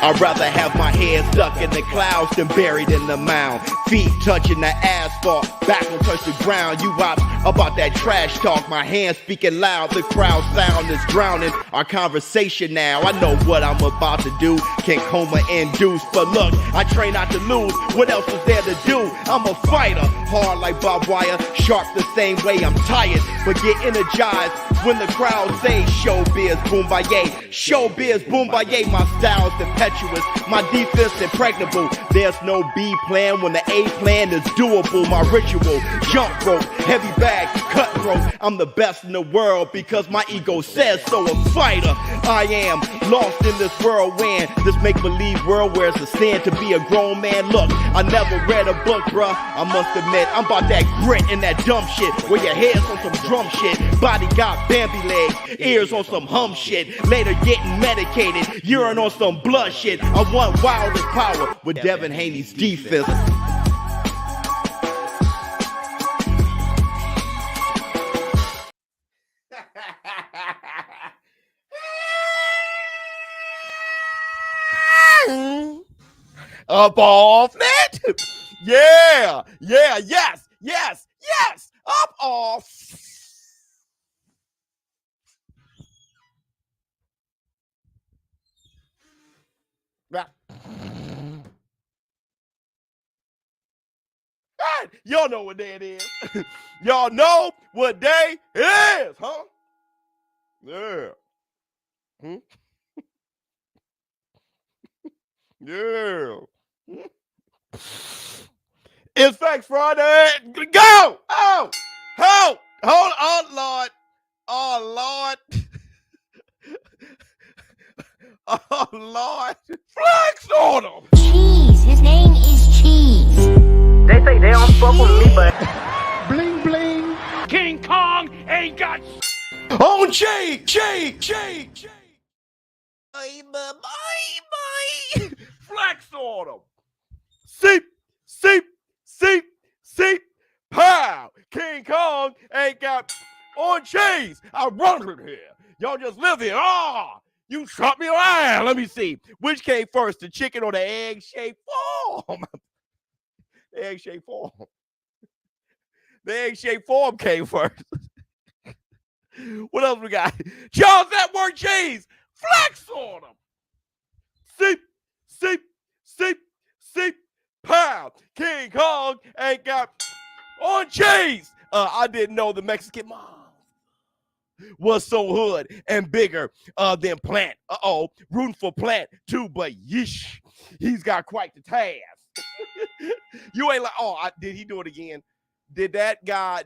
I'd rather have my head stuck in the clouds than buried in the mound. Feet touching the asphalt, back will touch the ground. You ops about that trash talk, my hands speaking loud. The crowd sound is drowning our conversation now. I know what I'm about to do, can coma induce. But look, I train not to lose, what else is there to do? I'm a fighter, hard like barbed wire, sharp the same way. I'm tired, but get energized when the crowd say showbiz boombaye. Showbiz boombaye, my style's impetuous, my defense impregnable. There's no B plan when the A plan is doable. My ritual, jump rope, heavy bag, cutthroat. I'm the best in the world because my ego says so. A fighter, I am lost in this whirlwind, this make-believe world where it's a sin to be a grown man. Look, I never read a book, bruh. I must admit, I'm about that grit and that dumb shit where your head's on some drum shit, body got Bambi legs, ears on some hum shit, later getting medicated, urine on some blood shit. I want wildest power with Devin Haney's defense. Up off net. Yeah, yes, up off. Y'all know what day it is. Y'all know what day it is, huh? Yeah. Yeah. It's Facts Friday. Go! Oh, hold on, Lord. Oh, Lord. Oh, Lord. Flex on him. Cheese. His name is Cheese. They say they don't fuck with me, but Bling, bling. King Kong ain't got On Cheese. Bye. Flex on him. Seep. Pow. King Kong ain't got on cheese. I run it here. Y'all just live here. You shot me around. Let me see. Which came first, the chicken or the egg-shaped form? The egg-shaped form. The egg-shaped form came first. What else we got? Charles, that word cheese. Flex on them. Seep. Pow. King Kong ain't got on cheese. I didn't know the Mexican mom was so hood and bigger than Plant. Rooting for Plant too, but yeesh, he's got quite the task. You ain't like, did he do it again? Did that guy,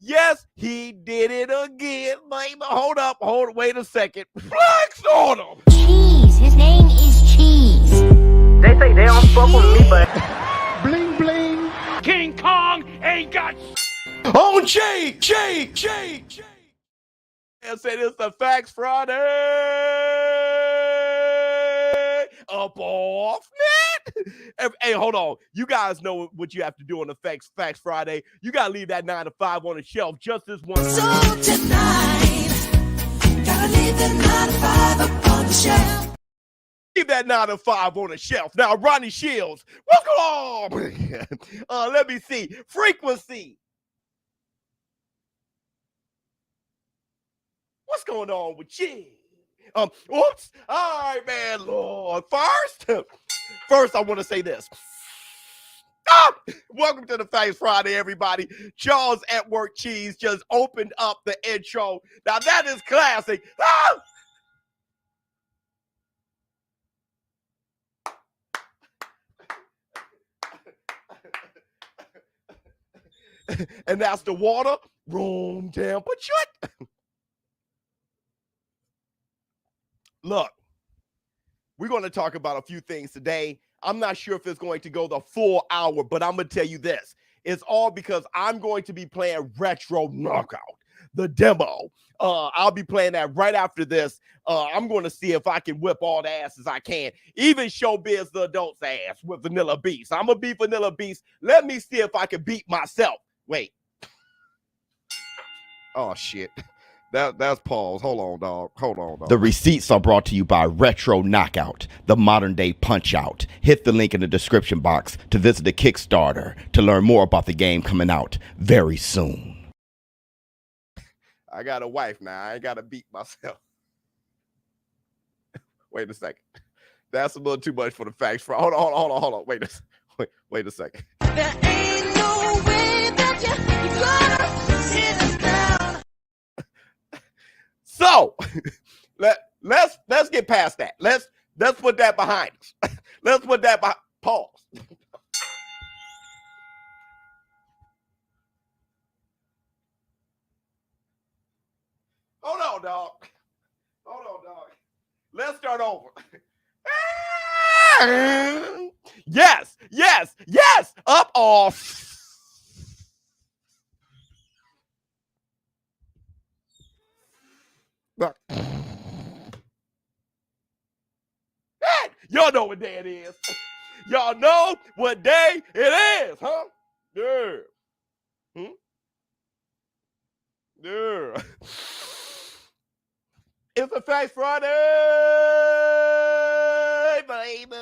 Yes, he did it again, baby. Hold up, wait a second. Flex on him. Cheese. His name is Cheese. they say they don't fuck with me, but Bling, bling. King Kong ain't got On cheese. I said it's the Facts Friday. Up off net. Hey, hold on. You guys know what you have to do on the Facts Friday. You got to leave that 9 to 5 on the shelf just this one. So tonight, gotta leave that 9 to 5 up on the shelf. Leave that 9 to 5 on the shelf. Now, Ronnie Shields, what's going on? Let me see. Frequency. What's going on with you? Oops. All right, man, Lord. First, I want to say this. Welcome to the Facts Friday, everybody. Charles at Work Cheese just opened up the intro. Now, that is classic. And that's the water room temperature. Look, we're going to talk about a few things today. I'm not sure if it's going to go the full hour, but I'm going to tell you this. It's all because I'm going to be playing Retro Knockout, the demo. I'll be playing that right after this. I'm going to see if I can whip all the asses I can, even ShowBizz The Adult's ass with Vanilla Beast. I'm going to be Vanilla Beast. Let me see if I can beat myself. Wait. Oh, shit. That's pause. Hold on, dog. Hold on, dog. The receipts are brought to you by Retro Knockout, the modern day punch out. Hit the link in the description box to visit the Kickstarter to learn more about the game coming out very soon. I got a wife now. I ain't got to beat myself. Wait a second. That's a little too much for the facts. Hold on. Wait a second. There ain't no way that you're gonna sit us down. So let's get past that. Let's put that behind us. Let's put that behind. Pause. Hold on, dog. Let's start over. Yes. Up off. Look. Y'all know what day it is. Y'all know what day it is, huh? Yeah. Yeah. It's a Facts Friday, baby.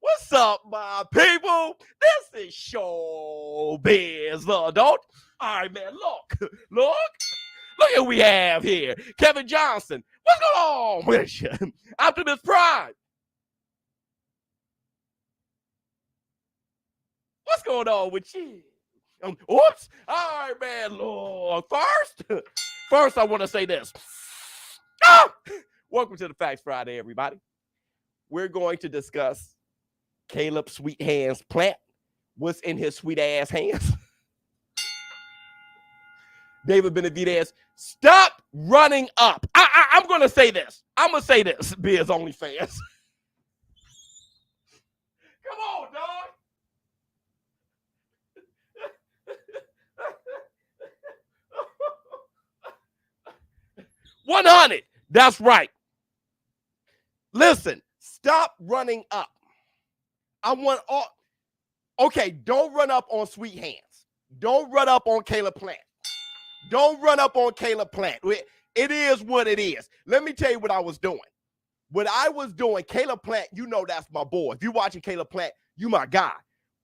What's up, my people? This is ShowBizz The Adult. All right, man, look what we have here. Kevin Johnson, what's going on with you? Optimus Prime. What's going on with you? Oops. All right, man, Lord. First, I want to say this. Welcome to the Facts Friday, everybody. We're going to discuss Caleb Sweet Hands Plant. What's in his sweet ass hands? David Benavidez, stop running up. I'm going to say this. Biz Only fans. Come on, dog. 100. That's right. Listen, stop running up. I want all. Okay, don't run up on Sweet Hands. Don't run up on Caleb Plant. Don't run up on Caleb Plant. It is what it is. Let me tell you what I was doing. Caleb Plant, you know that's my boy. If you're watching Caleb Plant, you my guy.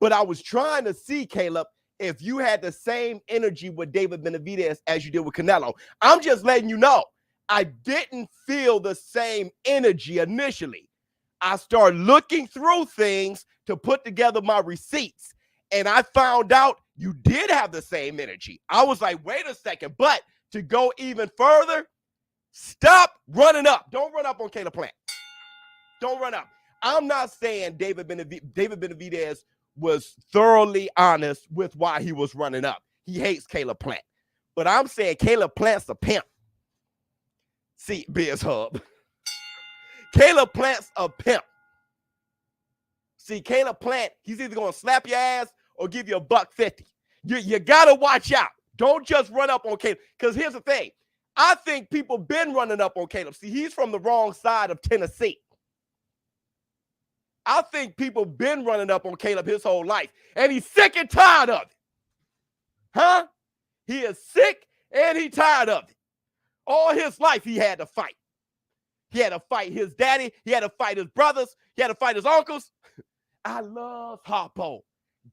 But I was trying to see, Caleb, if you had the same energy with David Benavidez as you did with Canelo. I'm just letting you know, I didn't feel the same energy initially. I started looking through things to put together my receipts, and I found out you did have the same energy. I was like, wait a second, but to go even further, stop running up. Don't run up on Caleb Plant. Don't run up. I'm not saying David Benavidez was thoroughly honest with why he was running up. He hates Caleb Plant. But I'm saying Caleb Plant's a pimp. See, Biz Hub. Caleb Plant's a pimp. See, Caleb Plant, he's either going to slap your ass or give you $150. You got to watch out. Don't just run up on Caleb. Because here's the thing. I think people been running up on Caleb. See, he's from the wrong side of Tennessee. I think people been running up on Caleb his whole life. And he's sick and tired of it. Huh? He is sick and he's tired of it. All his life he had to fight. He had to fight his daddy. He had to fight his brothers. He had to fight his uncles. I love Harpo.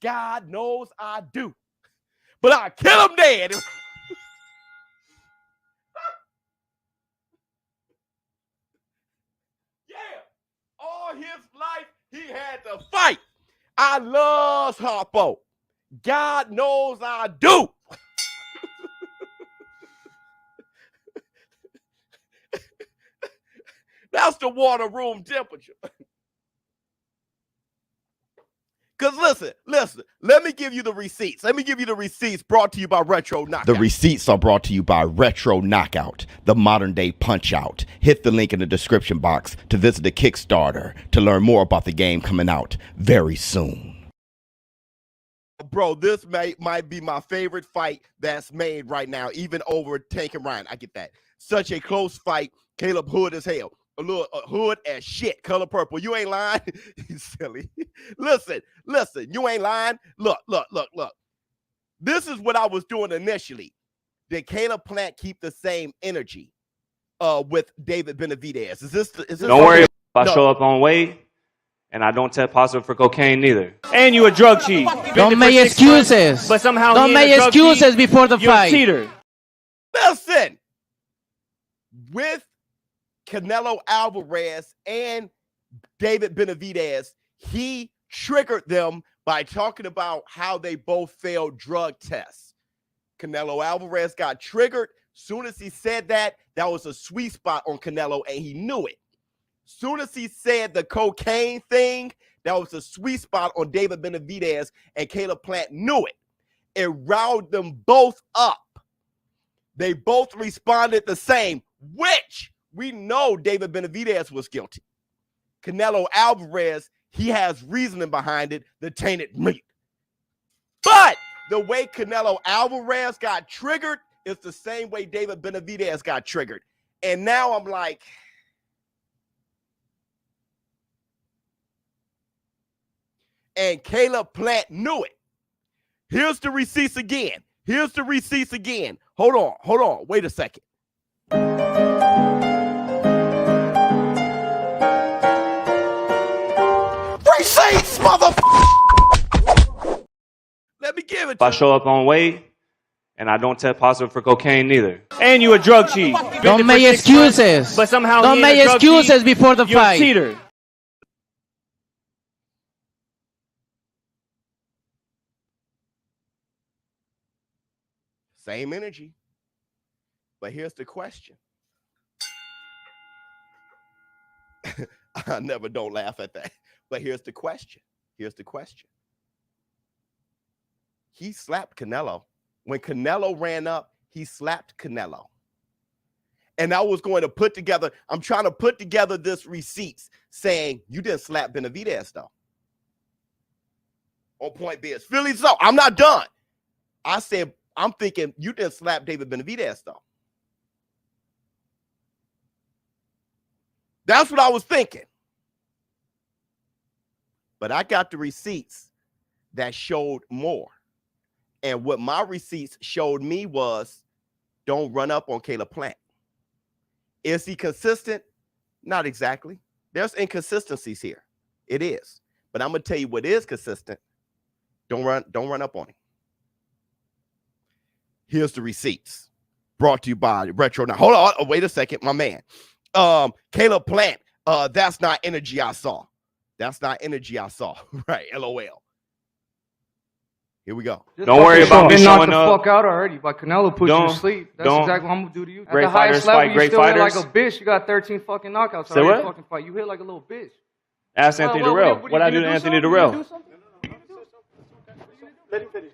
God knows I do. But I kill him dead. Yeah. All his life he had to fight. I love Harpo. God knows I do. That's the water room temperature. Because listen, let me give you the receipts. Brought to you by Retro Knockout. The receipts are brought to you by Retro Knockout, the modern day punch out. Hit the link in the description box to visit the Kickstarter to learn more about the game coming out very soon. Bro, this might be my favorite fight that's made right now, even over Tank and Ryan. I get that. Such a close fight. Caleb hood as hell. A little hood as shit. Color purple. You ain't lying. He's silly. Listen. You ain't lying. Look. This is what I was doing initially. did Caleb Plant keep the same energy with David Benavidez? Is this Don't worry if I No. show up on weight and I don't test positive for cocaine neither. And you a drug cheat. Don't make excuses. But somehow Don't make excuses before the you're a fight. cheater. Listen, with Canelo Alvarez and David Benavidez, he triggered them by talking about how they both failed drug tests. Canelo Alvarez got triggered. Soon as he said that was a sweet spot on Canelo, and he knew it. Soon as he said the cocaine thing, that was a sweet spot on David Benavidez, and Caleb Plant knew it. It riled them both up. They both responded the same, which we know David Benavidez was guilty. Canelo Alvarez, he has reasoning behind it, the tainted meat. But the way Canelo Alvarez got triggered is the same way David Benavidez got triggered. And now I'm like, and Caleb Plant knew it. Here's the receipts again. Here's the receipts again. Hold on. Wait a second. Receipts, motherfucker! Let me give it If to I you. show up on weight and I don't test positive for cocaine neither. And you a drug cheat. Don't make excuses. But somehow Don't make excuses before the you're a fight. cheater. Same energy. But here's the question. I never don't laugh at that. But here's the question. He slapped Canelo. When Canelo ran up, he slapped Canelo. And I was going to I'm trying to put together this receipts saying you didn't slap Benavidez though. On point B is Philly. So I'm not done. I said, I'm thinking you didn't slap David Benavidez though. That's what I was thinking. But I got the receipts that showed more. And what my receipts showed me was don't run up on Caleb Plant. Is he consistent? Not exactly. There's inconsistencies here. It is. But I'm going to tell you what is consistent. Don't run up on him. Here's the receipts. Brought to you by Retro. Now, hold on. Oh, wait a second, my man. Caleb Plant, that's not energy I saw. That's not energy I saw. Right, LOL. Here we go. Don't worry about me showing the up. fuck out already. But Canelo put you to sleep. That's exactly what I'm gonna do to you. At Great the highest fighters level, fight you great still hit fighters. like a bitch. You got 13 fucking knockouts. Say what? Fucking fight. You hit like a little bitch. Ask Anthony Durrell. What I do to Anthony Durrell? Let him finish.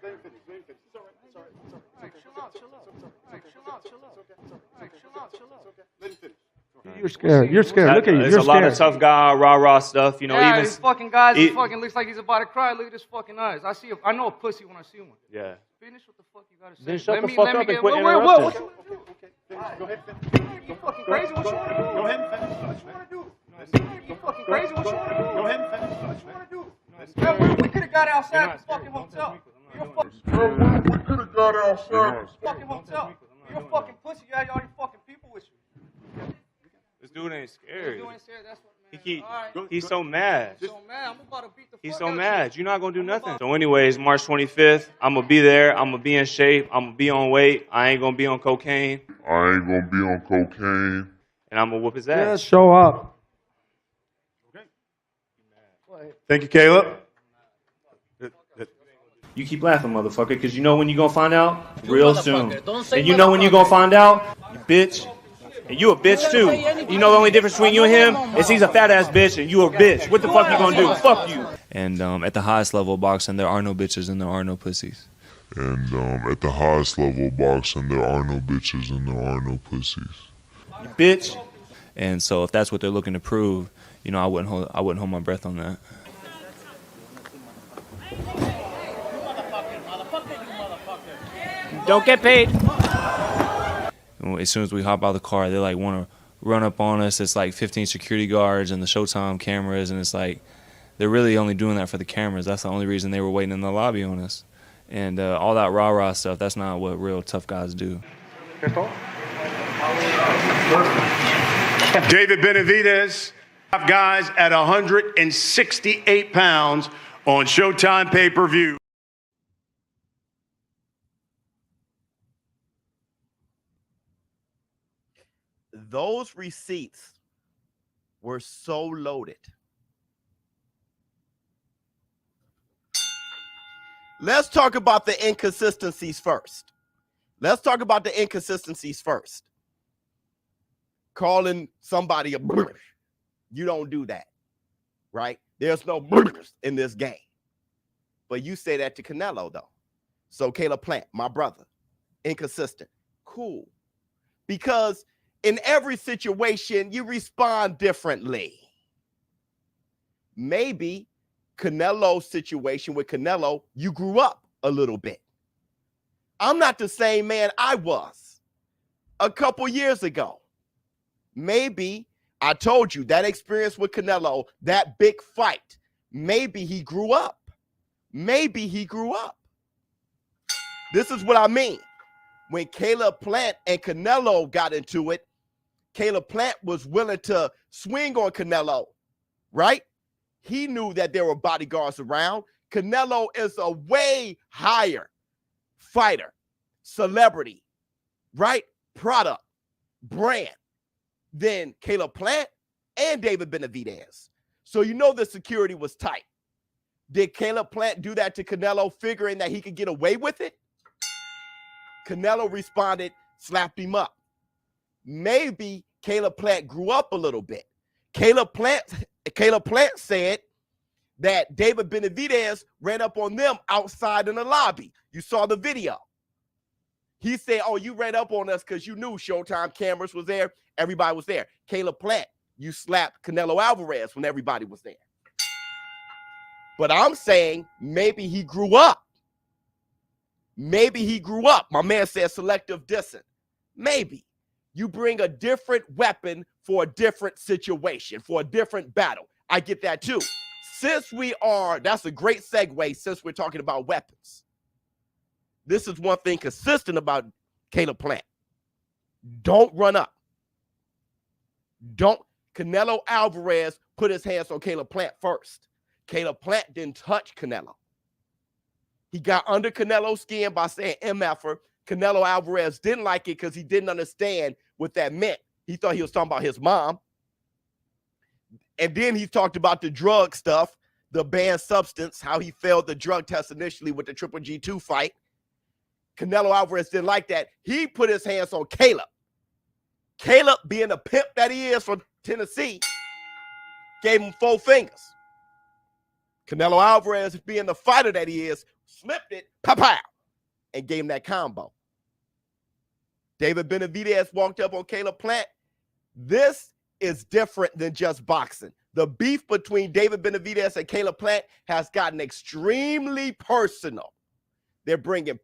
You're scared. You're scared. Look at you. There's You're a lot scared. of tough guy, rah stuff. You know, Yeah, even these fucking guys, he he fucking looks like he's about to cry. Look at his fucking eyes. I know a pussy when I see one. yeah. Finish what the fuck you gotta say. Then shut the fuck up and quit interrupting. What you wanna do? Go ahead, finish. You fucking crazy? What you wanna do? Go ahead and finish. What you wanna do? You fucking crazy? What you wanna do? Go ahead and finish. What you wanna do? Man, we could have got outside the fucking hotel. You're a fucking. We could have got outside the fucking hotel. You're a fucking pussy. You had all your fucking people with you. This dude ain't scared. You ain't scared. That's what, man. He's so mad. So mad. I'm about to beat the fuck He's out so of mad. You're not going to do nothing. So anyways, March 25th, I'm going to be there. I'm going to be in shape. I'm going to be on weight. I ain't going to be on cocaine. And I'm going to whoop his ass. Yeah, show up. Thank you, Caleb. You keep laughing, motherfucker, because you know when you're going to find out? Real soon. And you know when you're going to find out? You bitch. And you a bitch, too. You know the only difference between you and him is he's a fat-ass bitch and you a bitch. What the fuck you going to do? Fuck you. And at the highest level of boxing, there are no bitches and there are no pussies. And at the highest level of boxing, there are no bitches and there are no pussies. You bitch. And so if that's what they're looking to prove, you know, I wouldn't hold my breath on that. Don't get paid. As soon as we hop out of the car, they like want to run up on us. It's like 15 security guards and the Showtime cameras, and it's like they're really only doing that for the cameras. That's the only reason they were waiting in the lobby on us. And all that rah-rah stuff, that's not what real tough guys do. David Benavidez, guys, at 168 pounds on Showtime pay-per-view. Those receipts were so loaded. Let's talk about the inconsistencies first. Calling somebody a brr. You don't do that, right? There's no brrs in this game. But you say that to Canelo, though. So Caleb Plant, my brother, inconsistent. Cool. Because in every situation, you respond differently. Maybe Canelo's situation with Canelo, you grew up a little bit. I'm not the same man I was a couple years ago. Maybe I told you that experience with Canelo, that big fight, maybe he grew up. This is what I mean. When Caleb Plant and Canelo got into it, Caleb Plant was willing to swing on Canelo, right? He knew that there were bodyguards around. Canelo is a way higher fighter, celebrity, right? Product, brand than Caleb Plant and David Benavidez. So you know the security was tight. Did Caleb Plant do that to Canelo, figuring that he could get away with it? Canelo responded, slapped him up. Maybe Caleb Plant grew up a little bit. Caleb Plant said that David Benavidez ran up on them outside in the lobby. You saw the video. He said, oh, you ran up on us because you knew Showtime cameras was there. Everybody was there. Caleb Plant, you slapped Canelo Alvarez when everybody was there. But I'm saying maybe he grew up. My man said selective dissing. Maybe. You bring a different weapon for a different situation, for a different battle. I get that too. That's a great segue since we're talking about weapons. This is one thing consistent about Caleb Plant. Don't run up. Canelo Alvarez put his hands on Caleb Plant first. Caleb Plant didn't touch Canelo. He got under Canelo's skin by saying MFer. Canelo Alvarez didn't like it because he didn't understand what that meant. He thought he was talking about his mom. And then he talked about the drug stuff, the banned substance, how he failed the drug test initially with the Triple G2 fight. Canelo Alvarez didn't like that. He put his hands on Caleb. Caleb, being the pimp that he is from Tennessee, gave him 4 fingers. Canelo Alvarez, being the fighter that he is, slipped it, pow, and gave him that combo. David Benavidez walked up on Caleb Plant. This is different than just boxing. The beef between David Benavidez and Caleb Plant has gotten extremely personal. They're bringing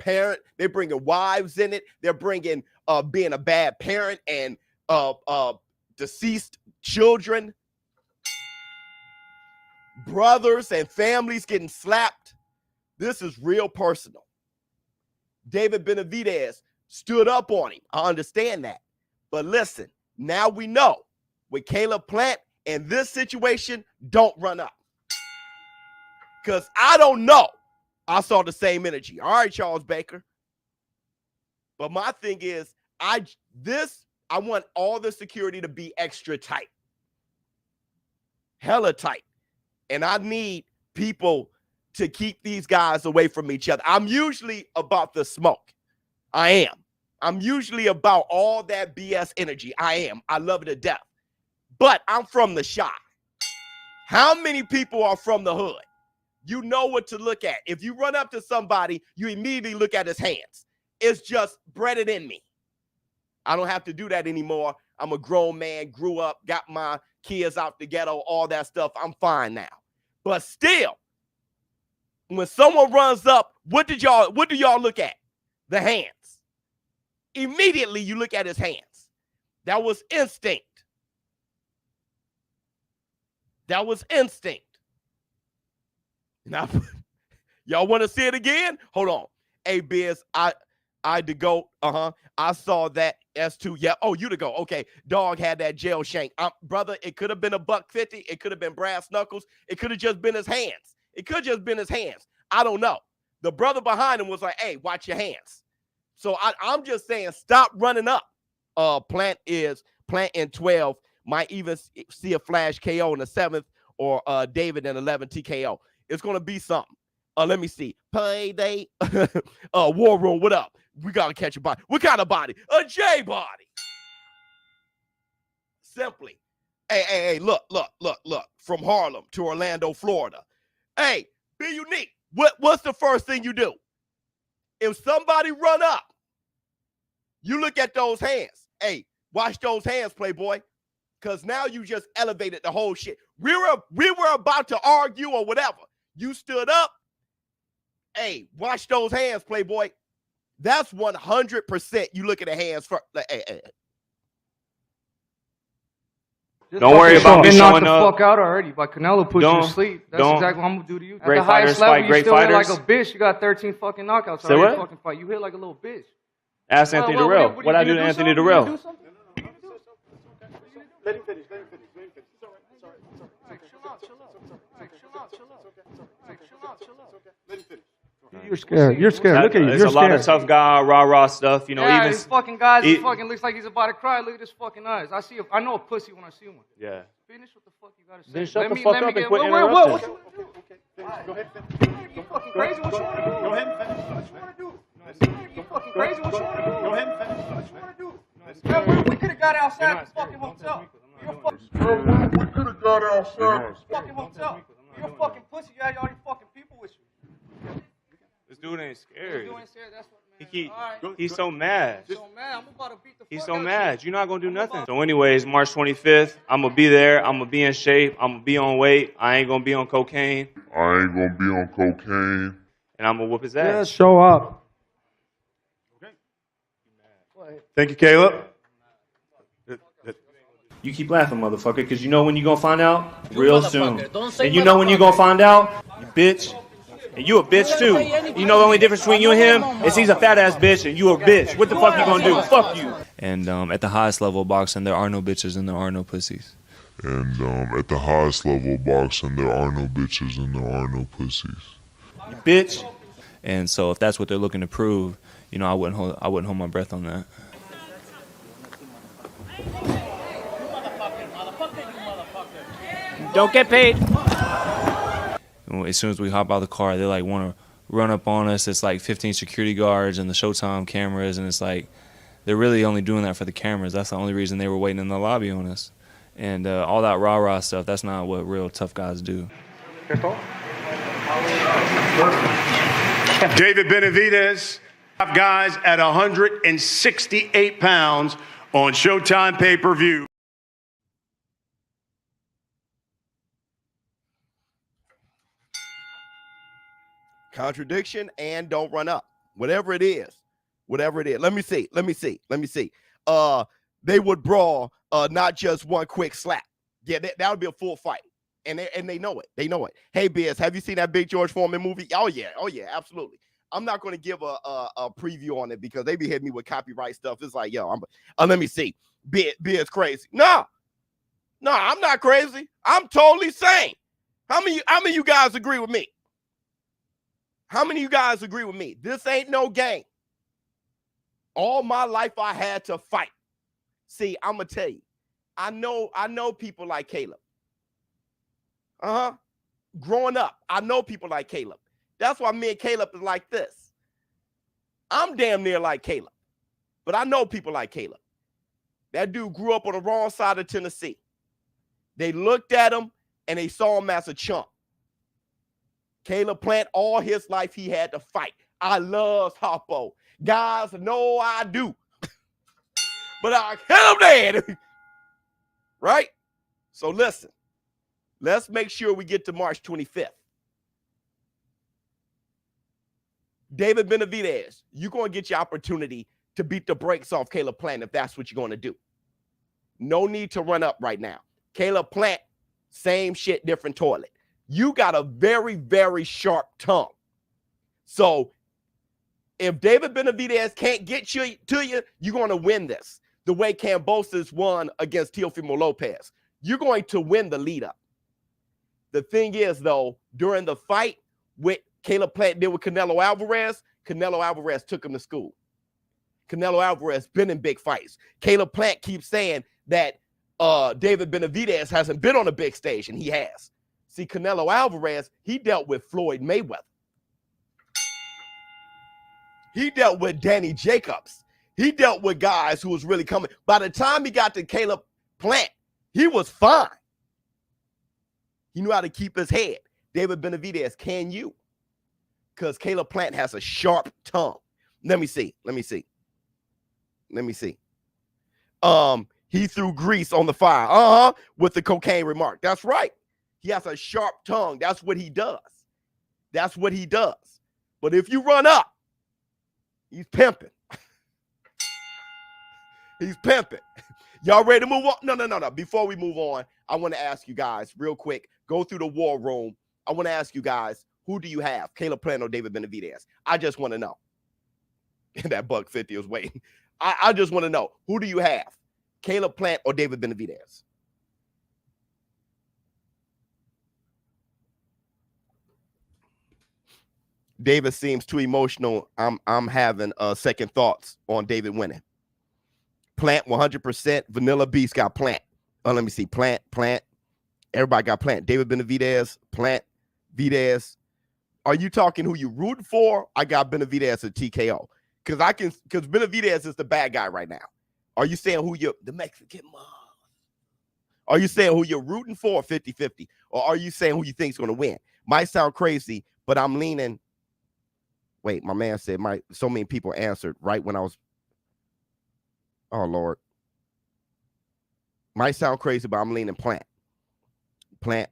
wives in it. They're bringing being a bad parent and deceased children, brothers and families getting slapped. This is real personal. David Benavidez stood up on him. I understand that. But listen, now we know with Caleb Plant in this situation, don't run up. Because I don't know. I saw the same energy. All right, Charles Baker. But my thing is, I want all the security to be extra tight. Hella tight. And I need people to keep these guys away from each other. I'm usually about the smoke. I am. I'm usually about all that BS energy. I am. I love it to death. But I'm from the shop. How many people are from the hood? You know what to look at. If you run up to somebody, you immediately look at his hands. It's just bred in me. I don't have to do that anymore. I'm a grown man, grew up, got my kids out the ghetto, all that stuff. I'm fine now. But still, when someone runs up, what do y'all look at? The hands. Immediately you look at his hands. That was instinct. Now, y'all want to see it again? Hold on. Hey, Biz, I I the GOAT. I saw that S2. Yeah. Oh, you the GOAT. Okay. Dog had that jail shank. Brother, it could have been $150. It could have been brass knuckles. It could have just been his hands. It could just been his hands. I don't know. The brother behind him was like, hey, watch your hands. So I'm just saying, stop running up. Plant in 12. Might even see a flash KO in the 7th or David in 11 TKO. It's going to be something. Let me see. Payday. War Room, what up? We got to catch a body. What kind of body? A J body. Simply. Hey, look. From Harlem to Orlando, Florida. Hey, be unique. What's the first thing you do? If somebody run up, you look at those hands. Hey, watch those hands, Playboy. Because now you just elevated the whole shit. We were about to argue or whatever. You stood up. Hey, watch those hands, Playboy. That's 100%. You look at the hands first. Hey. Don't worry about me showing the up. Fuck out already. But Canelo put you to sleep. That's exactly what I'm gonna do to you. At Great the highest fighters level, fight you great still hit fighters. like a bitch. You got 13 fucking knockouts. Say what? Fucking fight. You hit like a little bitch. Ask Anthony Durrell. What I do to Anthony Durrell? Let him finish. It's all right. Chill out. Let him finish. You're scared. Look at you. There's a lot of tough guy, rah stuff. You know, yeah, even these fucking guys. He fucking looks like he's about to cry. Look at his fucking eyes. I know a pussy when I see one. Yeah. Finish what the fuck you gotta say. Then shut the fuck up and quit interrupting. What you wanna do? Okay, go ahead. You fucking crazy? What you wanna do? Go ahead and finish. What you wanna do? You fucking crazy? What you wanna do? Go ahead and finish. What you wanna do? Man, we could have got outside the fucking hotel. You're a fucking. We could have got outside. Fucking hotel. You're a fucking pussy. You had all these fucking people with you. This dude ain't scared. That's what, He's so mad. I'm about to beat the He's fuck so out mad. of you. You're not going to do nothing. So anyways, March 25th, I'm going to be there. I'm going to be in shape. I'm going to be on weight. I ain't going to be on cocaine. And I'm going to whoop his ass. Yeah, show up. Thank you, Caleb. You keep laughing, motherfucker, because you know when you're going to find out? Real soon. And you know when you're going to find out? You bitch. And you a bitch too. You know the only difference between you and him is he's a fat ass bitch and you a bitch. What the fuck you gonna do? Fuck you. And at the highest level of boxing, there are no bitches and there are no pussies. And at the highest level of boxing, there are no bitches and there are no pussies. You bitch. And so if that's what they're looking to prove, you know, I wouldn't hold my breath on that. Don't get paid. As soon as we hop out of the car, they like want to run up on us. It's like 15 security guards and the Showtime cameras, and it's like they're really only doing that for the cameras. That's the only reason they were waiting in the lobby on us. And all that rah-rah stuff, that's not what real tough guys do. David Benavidez, top guys at 168 pounds on Showtime pay-per-view. Contradiction and don't run up. Whatever it is. Let me see. They would brawl, not just one quick slap. Yeah, that would be a full fight. And they know it. Hey, Biz, have you seen that Big George Foreman movie? Oh yeah, absolutely. I'm not going to give a preview on it because they be hitting me with copyright stuff. It's like, yo, let me see. Biz crazy. No, I'm not crazy. I'm totally sane. How many of you guys agree with me? This ain't no game. All my life I had to fight. See, I'm going to tell you. I know people like Caleb. Growing up, I know people like Caleb. That's why me and Caleb is like this. I'm damn near like Caleb. But I know people like Caleb. That dude grew up on the wrong side of Tennessee. They looked at him and they saw him as a chump. Caleb Plant, all his life, he had to fight. I love Harpo. Guys, know I do. But I hit him dead. Right? So listen. Let's make sure we get to March 25th. David Benavidez, you're going to get your opportunity to beat the brakes off Caleb Plant if that's what you're going to do. No need to run up right now. Caleb Plant, same shit, different toilet. You got a very, very sharp tongue. So If David Benavidez can't get you to you, you're going to win this. The way Kambosos won against Teofimo Lopez. You're going to win the lead up. The thing is, though, during the fight with Caleb Plant did with Canelo Alvarez took him to school. Canelo Alvarez been in big fights. Caleb Plant keeps saying that David Benavidez hasn't been on a big stage, and he has. See, Canelo Alvarez, he dealt with Floyd Mayweather. He dealt with Danny Jacobs. He dealt with guys who was really coming. By the time he got to Caleb Plant, he was fine. He knew how to keep his head. David Benavidez, can you? Because Caleb Plant has a sharp tongue. Let me see. He threw grease on the fire. With the cocaine remark. That's right. He has a sharp tongue. That's what he does. But if you run up, he's pimping. Y'all ready to move on? No. Before we move on, I want to ask you guys real quick. Go through the war room. I want to ask you guys, who do you have? Caleb Plant or David Benavidez? I just want to know. That $150 was waiting. I just want to know, who do you have? Caleb Plant or David Benavidez? David seems too emotional. I'm having second thoughts on David winning. Plant 100%. Vanilla Beast got Plant. Let me see. Plant. Everybody got Plant. David Benavidez, Plant, Videz. Are you talking who you rooting for? I got Benavidez at TKO. Because Benavidez is the bad guy right now. Are you saying who you're the Mexican mom? Are you saying who you're rooting for 50-50? Or are you saying who you think is going to win? Might sound crazy, but I'm leaning. Wait, my man said so many people answered right when I was. Oh, Lord. Might sound crazy, but I'm leaning Plant. Plant.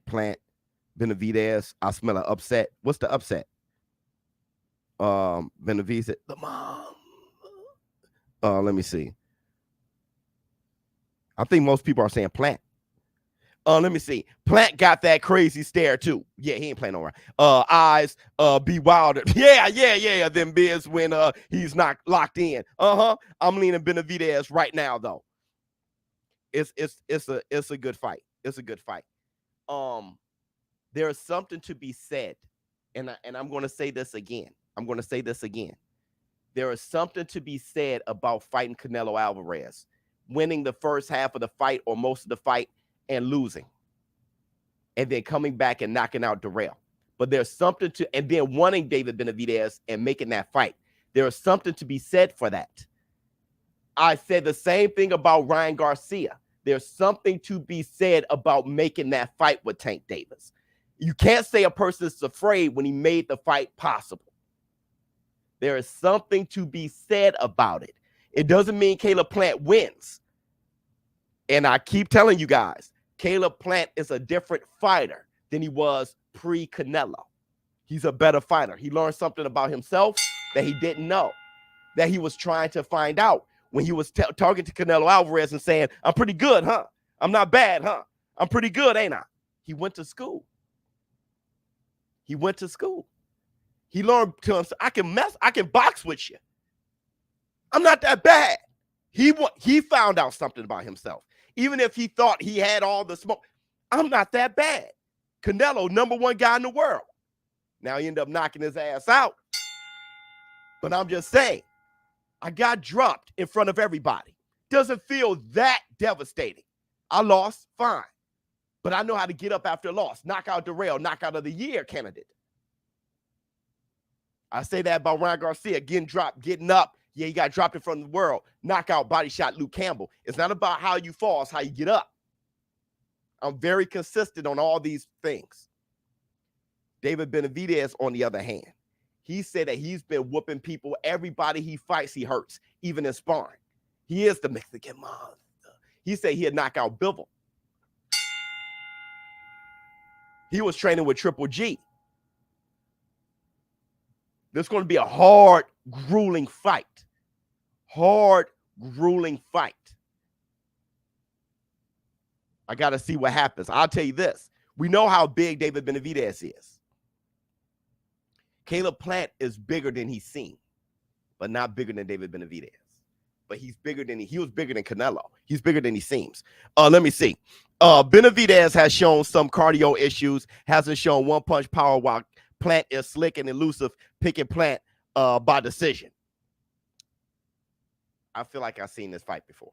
Benavidez. I smell an upset. What's the upset? Benavidez. The mom. Let me see. I think most people are saying Plant. Let me see. Plant got that crazy stare too. Yeah, he ain't playing no right. Eyes be wilder. Yeah. Then Biz when he's not locked in. I'm leaning Benavidez right now though. It's a good fight. It's a good fight. There is something to be said, and I'm going to say this again. There is something to be said about fighting Canelo Alvarez, winning the first half of the fight or most of the fight and losing, and then coming back and knocking out Darrell. But there's something to, and then wanting David Benavidez and making that fight. There is something to be said for that. I said the same thing about Ryan Garcia. There's something to be said about making that fight with Tank Davis. You can't say a person's afraid when he made the fight possible. There is something to be said about it. It doesn't mean Caleb Plant wins. And I keep telling you guys, Caleb Plant is a different fighter than he was pre-Canelo. He's a better fighter. He learned something about himself that he didn't know, that he was trying to find out when he was talking to Canelo Alvarez and saying, I'm pretty good, huh? I'm not bad, huh? I'm pretty good, ain't I? He went to school. He learned to himself, I can box with you. I'm not that bad. He found out something about himself. Even if he thought he had all the smoke, I'm not that bad. Canelo, #1 guy in the world. Now he ended up knocking his ass out. But I'm just saying, I got dropped in front of everybody. Doesn't feel that devastating. I lost, fine. But I know how to get up after a loss. Knock out Darrell, knockout of the year candidate. I say that about Ryan Garcia, getting dropped, getting up. Yeah, he got dropped in front of the world. Knockout, body shot, Luke Campbell. It's not about how you fall, it's how you get up. I'm very consistent on all these things. David Benavidez, on the other hand, he said that he's been whooping people. Everybody he fights, he hurts, even in sparring. He is the Mexican monster. He said he'd knock out Bivol. He was training with Triple G. This is going to be a hard, grueling fight. Hard, grueling fight. I got to see what happens. I'll tell you this. We know how big David Benavidez is. Caleb Plant is bigger than he's seen. but not bigger than David Benavidez. But he's bigger than he was bigger than Canelo. He's bigger than he seems. Let me see. Benavidez has shown some cardio issues, hasn't shown one-punch power while Plant is slick and elusive, picking Plant by decision. I feel like I've seen this fight before.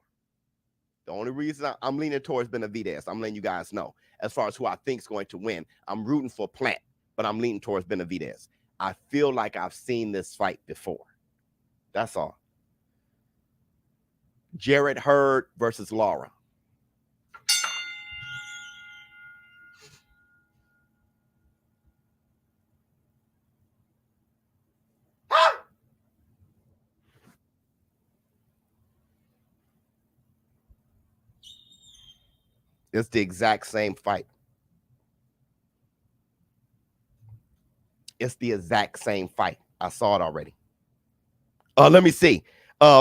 The only reason I'm leaning towards Benavidez, I'm letting you guys know, as far as who I think is going to win, I'm rooting for Plant, but I'm leaning towards Benavidez. I feel like I've seen this fight before. That's all. Jarrett Hurd versus Lara. It's the exact same fight. It's the exact same fight. I saw it already. Let me see.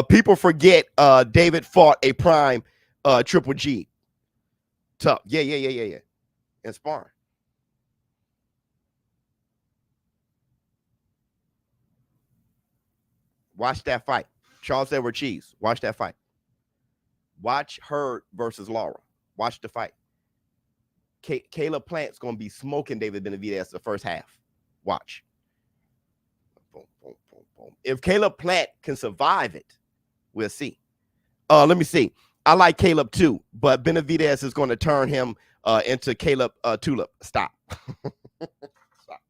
People forget David fought a prime Triple G. Tough. Yeah. In sparring. Watch that fight. Charles Edward Cheese. Watch that fight. Watch Hurd versus Lara. Watch the fight. Caleb Plant's going to be smoking David Benavidez the first half. Watch. Boom, boom, boom, boom. If Caleb Plant can survive it, we'll see. Let me see. I like Caleb too, but Benavidez is going to turn him into Caleb Tulip. Stop. Stop.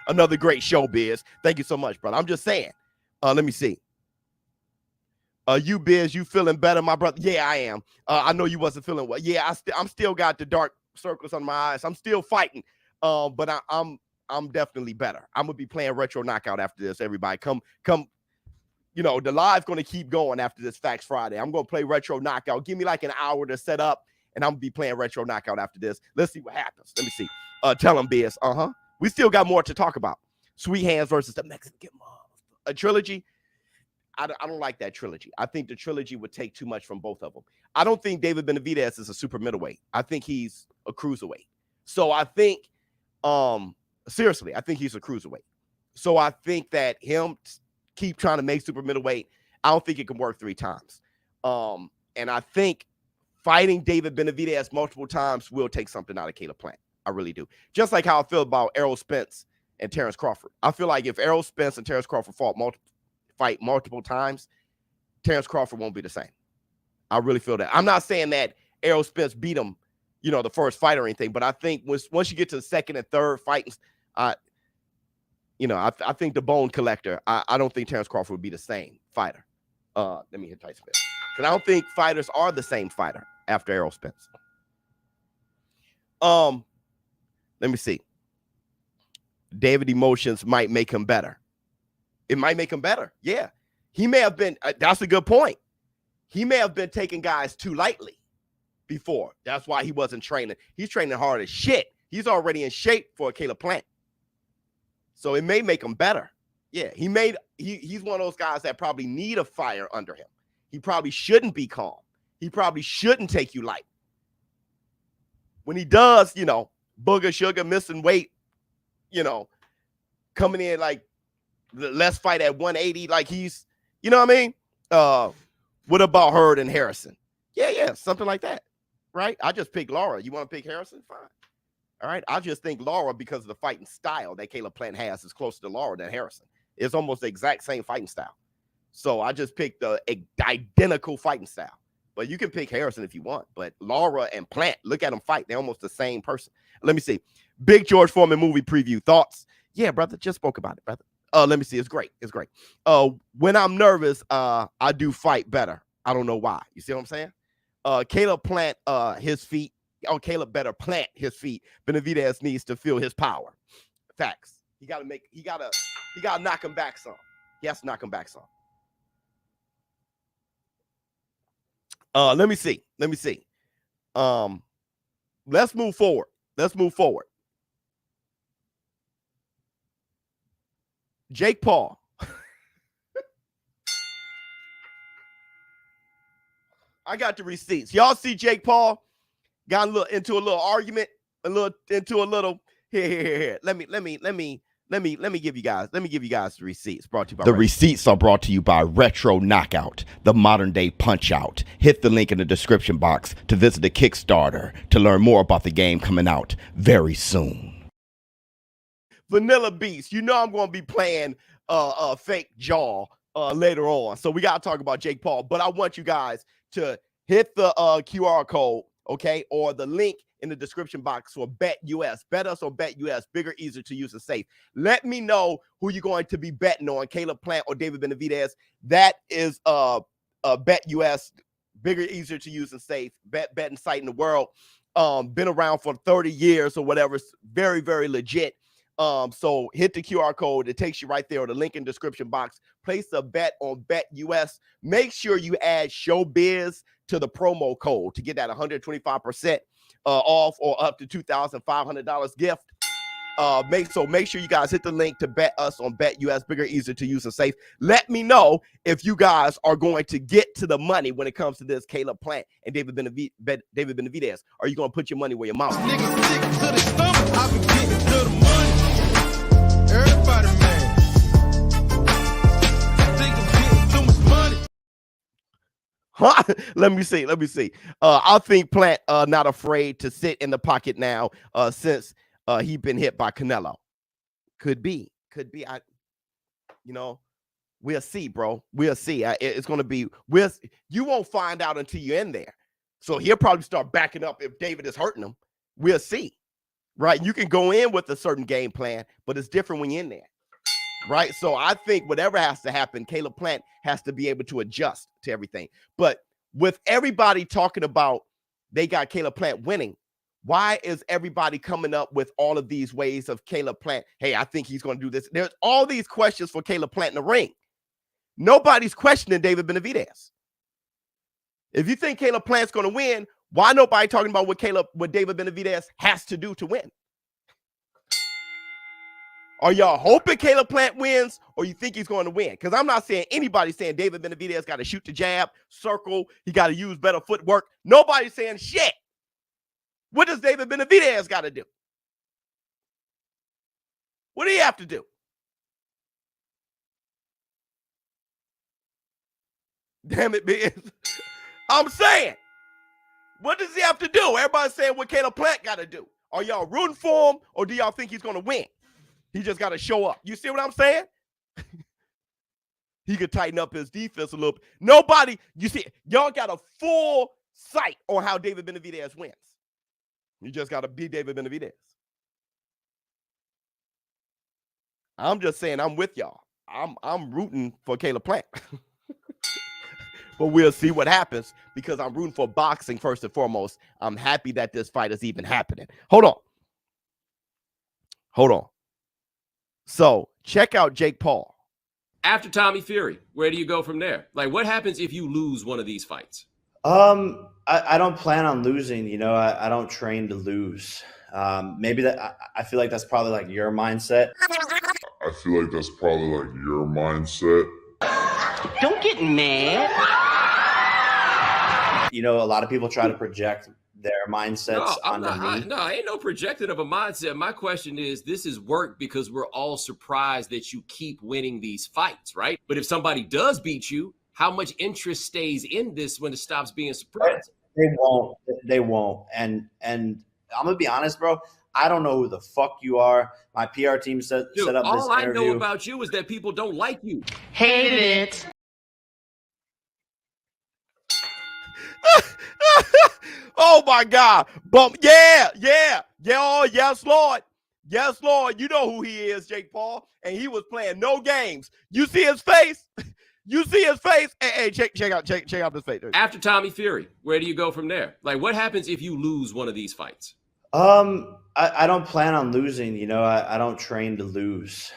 Another great show, Biz. Thank you so much, brother. I'm just saying. Let me see. You Biz, you feeling better, my brother? Yeah, I am. I know you wasn't feeling well. Yeah, I'm still got the dark circles on my eyes. I'm still fighting. But I'm definitely better. I'm gonna be playing Retro Knockout after this. Everybody, come. You know, the live's gonna keep going after this Facts Friday. I'm gonna play Retro Knockout. Give me like an hour to set up, and I'm gonna be playing Retro Knockout after this. Let's see what happens. Let me see. Tell them, Biz. We still got more to talk about. Sweet Hands versus the Mexican Mom. A trilogy. I don't like that trilogy. I think the trilogy would take too much from both of them. I don't think David Benavidez is a super middleweight. I think he's a cruiserweight. So I think, seriously, I think he's a cruiserweight. So I think that him keep trying to make super middleweight, I don't think it can work 3 times. And I think fighting David Benavidez multiple times will take something out of Caleb Plant. I really do. Just like how I feel about Errol Spence and Terrence Crawford. I feel like if Errol Spence and Terrence Crawford fight multiple times, Terrence Crawford won't be the same. I really feel that. I'm not saying that Errol Spence beat him, the first fight or anything, but I think once you get to the second and third fight, I think the bone collector, I don't think Terrence Crawford would be the same fighter. Let me hit Tyson Fury. Because I don't think fighters are the same fighter after Errol Spence. Let me see. David emotions might make him better. It might make him better. Yeah. He may have been, that's a good point. He may have been taking guys too lightly before. That's why he wasn't training. He's training hard as shit. He's already in shape for a Caleb Plant. So it may make him better. Yeah. He's one of those guys that probably need a fire under him. He probably shouldn't be calm. He probably shouldn't take you light. When he does, booger sugar, missing weight, coming in like, let's fight at 180, like he's, you know what I mean? What about Hurd and Harrison? Yeah, something like that, right? I just picked Lara. You want to pick Harrison? Fine. All right. I just think Lara, because of the fighting style that Caleb Plant has, is closer to Lara than Harrison. It's almost the exact same fighting style. So I just picked the identical fighting style. But you can pick Harrison if you want. But Lara and Plant, look at them fight. They're almost the same person. Let me see. Big George Foreman movie preview. Thoughts? Yeah, brother. Just spoke about it, brother. Let me see. It's great. It's great. When I'm nervous, I do fight better. I don't know why. You see what I'm saying? Caleb Plant his feet. Caleb better plant his feet. Benavidez needs to feel his power. Facts. He gotta knock him back some. He has to knock him back some. Let me see. Let's move forward. Jake Paul. I got the receipts. Y'all see Jake Paul got into a little argument, here. Let me let me give you guys the receipts. Brought to you by the receipts are brought to you by Retro Knockout, the modern day Punch Out. Hit the link in the description box to visit the Kickstarter to learn more about the game coming out very soon. Vanilla Beast, you know I'm going to be playing Fake Jaw later on, so we got to talk about Jake Paul. But I want you guys to hit the QR code, okay, or the link in the description box for BetUS. BETUS or BetUS, bigger, easier to use, and safe. Let me know who you're going to be betting on, Caleb Plant or David Benavidez. That is BetUS, bigger, easier to use, and safe. Betting site in the world. Been around for 30 years or whatever. It's very, very legit. So hit the QR code. It takes you right there, or the link in the description box. Place a bet on BetUS. Make sure you add ShowBizz to the promo code to get that 125% off or up to $2,500 gift. Make sure you guys hit the link to bet us on BetUS, bigger, easier to use, and safe. Let me know if you guys are going to get to the money when it comes to this Caleb Plant and David Benavidez. Are you going to put your money where your mouth is? Everybody, man. Think I'm getting too much money. Let me see. I think Plant not afraid to sit in the pocket now since he been hit by Canelo. Could be. We'll see, bro. We'll see. It's going to be. You won't find out until you're in there. So he'll probably start backing up if David is hurting him. We'll see. Right? You can go in with a certain game plan, but it's different when you're in there. Right? So I think whatever has to happen, Caleb Plant has to be able to adjust to everything. But with everybody talking about they got Caleb Plant winning, why is everybody coming up with all of these ways of Caleb Plant? Hey, I think he's going to do this. There's all these questions for Caleb Plant in the ring. Nobody's questioning David Benavidez. If you think Caleb Plant's going to win, why nobody talking about what David Benavidez has to do to win? Are y'all hoping Caleb Plant wins, or you think he's going to win? Because I'm not saying anybody's saying David Benavidez got to shoot the jab, circle, he got to use better footwork. Nobody's saying shit. What does David Benavidez got to do? What do you have to do? Damn it, man. I'm saying, what does he have to do? Everybody's saying what Caleb Plant got to do. Are y'all rooting for him, or do y'all think he's going to win? He just got to show up. You see what I'm saying? He could tighten up his defense a little bit. Nobody, you see, y'all got a full sight on how David Benavidez wins. You just got to be David Benavidez. I'm just saying I'm with y'all. I'm rooting for Caleb Plant. But we'll see what happens because I'm rooting for boxing first and foremost. I'm happy that this fight is even happening. Hold on. So check out Jake Paul. After Tommy Fury, where do you go from there? Like, what happens if you lose one of these fights? I don't plan on losing. You know, I don't train to lose. Maybe that I feel like that's probably like your mindset. I feel like that's probably like your mindset. Don't get mad. You know, a lot of people try to project their mindsets onto me. No, ain't no projecting of a mindset. My question is, this is work because we're all surprised that you keep winning these fights, right? But if somebody does beat you, how much interest stays in this when it stops being a surprise? They won't. And I'm gonna be honest, bro. I don't know who the fuck you are. My PR team set up this interview. All I know about you is that people don't like you. Hate it. Oh my God. Yeah. Oh, yes, Lord. Yes, Lord. You know who he is, Jake Paul. And he was playing no games. You see his face? Hey, check out this face. After Tommy Fury, where do you go from there? Like, what happens if you lose one of these fights? I don't plan on losing. You know, I don't train to lose.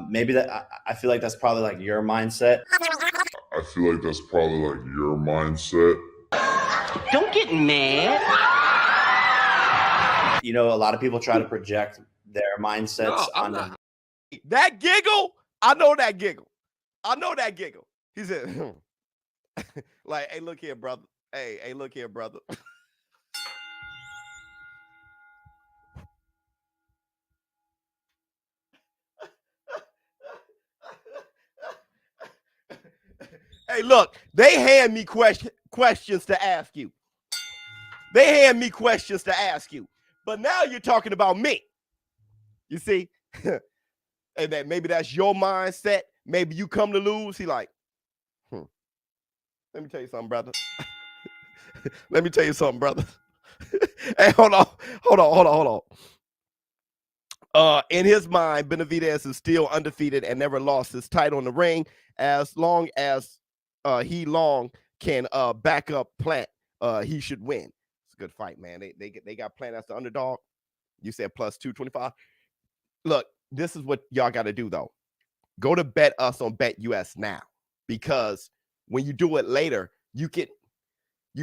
Maybe that I feel like that's probably like your mindset. I feel like that's probably like your mindset. Don't get mad. You know, a lot of people try to project their mindsets onto me. That giggle, I know that giggle. He said, like, hey, look here, brother. Hey, look here, brother. Hey, look, they hand me questions to ask you. They hand me questions to ask you. But now you're talking about me. You see? And that maybe that's your mindset. Maybe you come to lose. He like, let me tell you something, brother. Let me tell you something, brother. Hey, hold on. In his mind, Benavidez is still undefeated and never lost his title in the ring. As long as he can back up Plant, he should win. It's a good fight, man. They got Plant as the underdog. You said plus 225. Look, this is what y'all got to do, though. Go to BETUS on BetUS now, because when you do it later, you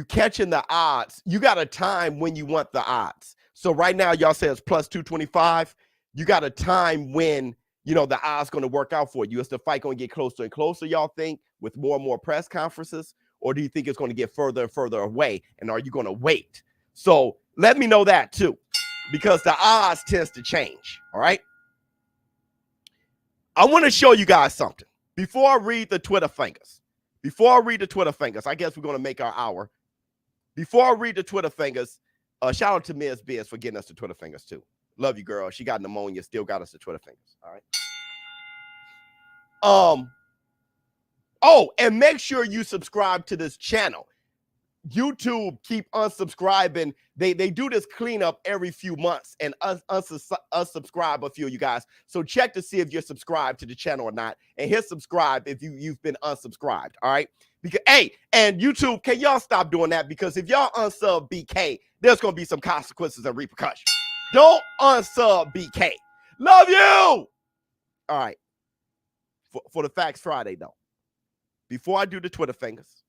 catching the odds. You got a time when you want the odds. So right now, y'all say it's plus 225. You got a time when, you know, the odds going to work out for you. Is the fight going to get closer and closer, y'all think, with more and more press conferences? Or do you think it's going to get further and further away? And are you going to wait? So let me know that too, because the odds tends to change, all right? I want to show you guys something. Before I read the Twitter fingers, I guess we're going to make our hour. Before I read the Twitter fingers, shout out to Ms. Biz for getting us the Twitter fingers too. Love you, girl. She got pneumonia, still got us the Twitter fingers. All right. Oh, and make sure you subscribe to this channel. YouTube keep unsubscribing. They do this cleanup every few months and unsubscribe a few of you guys. So check to see if you're subscribed to the channel or not, and hit subscribe if you've been unsubscribed. All right. Because hey, and YouTube, can y'all stop doing that? Because if y'all unsub BK, there's gonna be some consequences and repercussions. Don't unsub BK. Love you. All right. For the Facts Friday, though, before I do the Twitter fingers,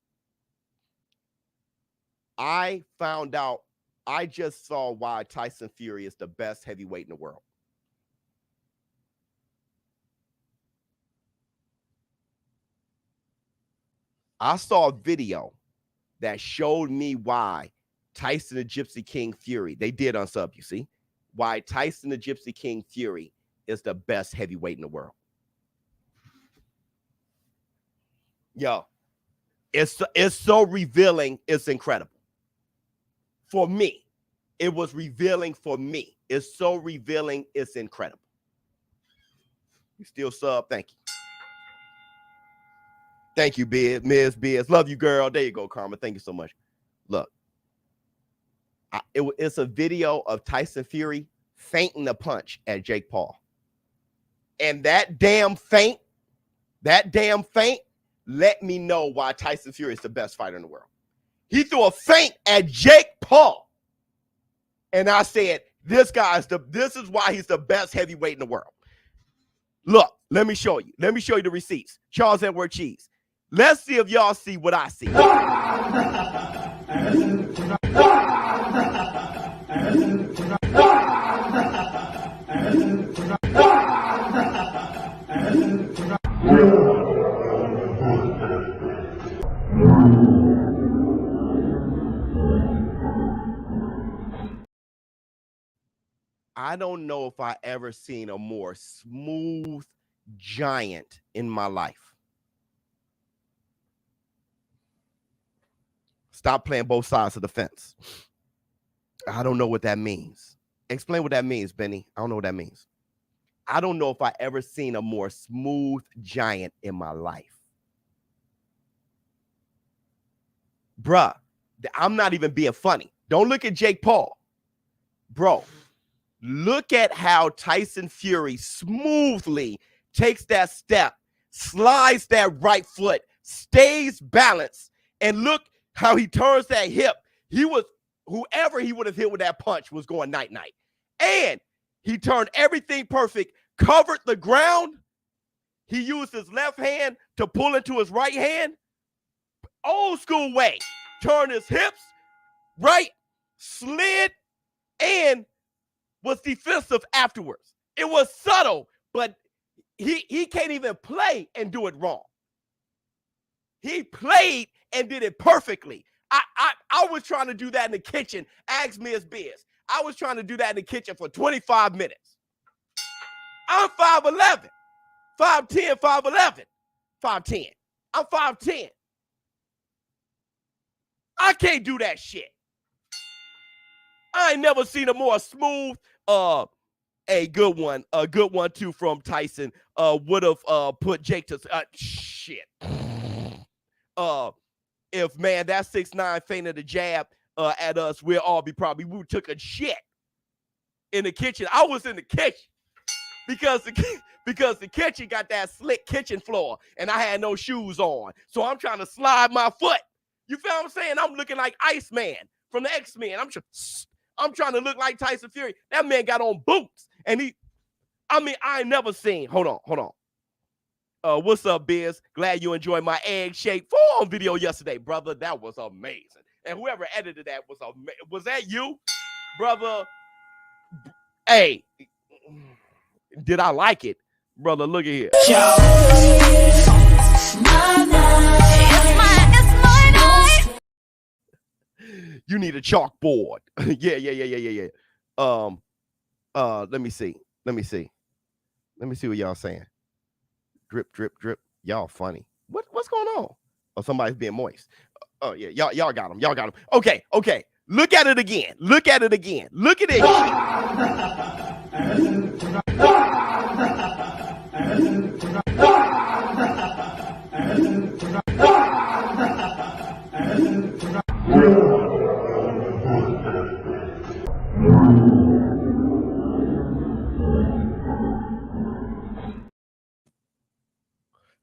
I found out, I just saw why Tyson Fury is the best heavyweight in the world. I saw a video that showed me why Tyson the Gypsy King Fury, they did unsub, you see, why Tyson the Gypsy King Fury is the best heavyweight in the world. Yo, it's so revealing, it's incredible. For me, it was revealing for me. It's so revealing, it's incredible. You still sub, thank you. Thank you, Ms. Biz. Love you, girl. There you go, Karma. Thank you so much. Look, it's a video of Tyson Fury feinting a punch at Jake Paul. And that damn feint let me know why Tyson Fury is the best fighter in the world. He threw a feint at Jake Paul. And I said, this is why he's the best heavyweight in the world. Look, let me show you. Let me show you the receipts. Charles Edward Cheese. Let's see if y'all see what I see. I don't know if I ever seen a more smooth giant in my life. Stop playing both sides of the fence. I don't know what that means. Explain what that means, Benny. I don't know what that means. I don't know if I ever seen a more smooth giant in my life. Bruh, I'm not even being funny. Don't look at Jake Paul. Bro, look at how Tyson Fury smoothly takes that step, slides that right foot, stays balanced, and look how he turns that hip. Whoever he would have hit with that punch was going night-night. And he turned everything perfect, covered the ground. He used his left hand to pull into his right hand. Old school way. Turned his hips, right, slid, and was defensive afterwards. It was subtle, but he can't even play and do it wrong. He played and did it perfectly. I was trying to do that in the kitchen. Ask Ms. Biz. I was trying to do that in the kitchen for 25 minutes. I'm 5'11", 5'10", 5'11", 5'10". I'm 5'10". I can't do that shit. I ain't never seen a more smooth, a good one too from Tyson. Would have put Jake to shit. If man that 6'9" fainted a jab at us, we took a shit in the kitchen. I was in the kitchen because the kitchen got that slick kitchen floor and I had no shoes on. So I'm trying to slide my foot. You feel what I'm saying? I'm looking like Iceman from the X-Men. I'm trying to look like Tyson Fury. That man got on boots and I ain't never seen. Hold on. What's up, Biz? Glad you enjoyed my egg-shaped forearm video yesterday, brother. That was amazing. And whoever edited that was that you, brother? Hey, did I like it, brother? Look at here. You need a chalkboard. Yeah. Let me see what y'all saying. Drip, drip, drip. Y'all funny. What's going on? Oh, somebody's being moist. Oh yeah, y'all got him. Okay. Look at it again. Look at it.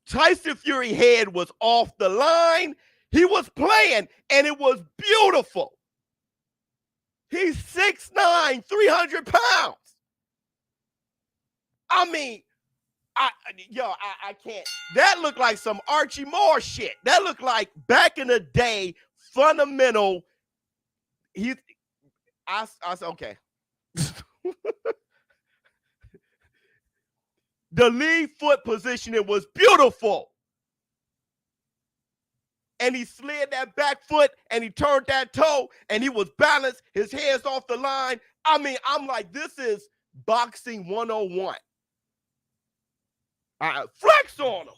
Tyson Fury head was off the line. He was playing, and it was beautiful. He's 6'9", 300 pounds. I mean, I can't. That looked like some Archie Moore shit. That looked like back in the day, fundamental. I said, okay. The lead foot positioning was beautiful. And he slid that back foot and he turned that toe and he was balanced. His hands off the line. I mean, I'm like, this is boxing 101. Flex on him.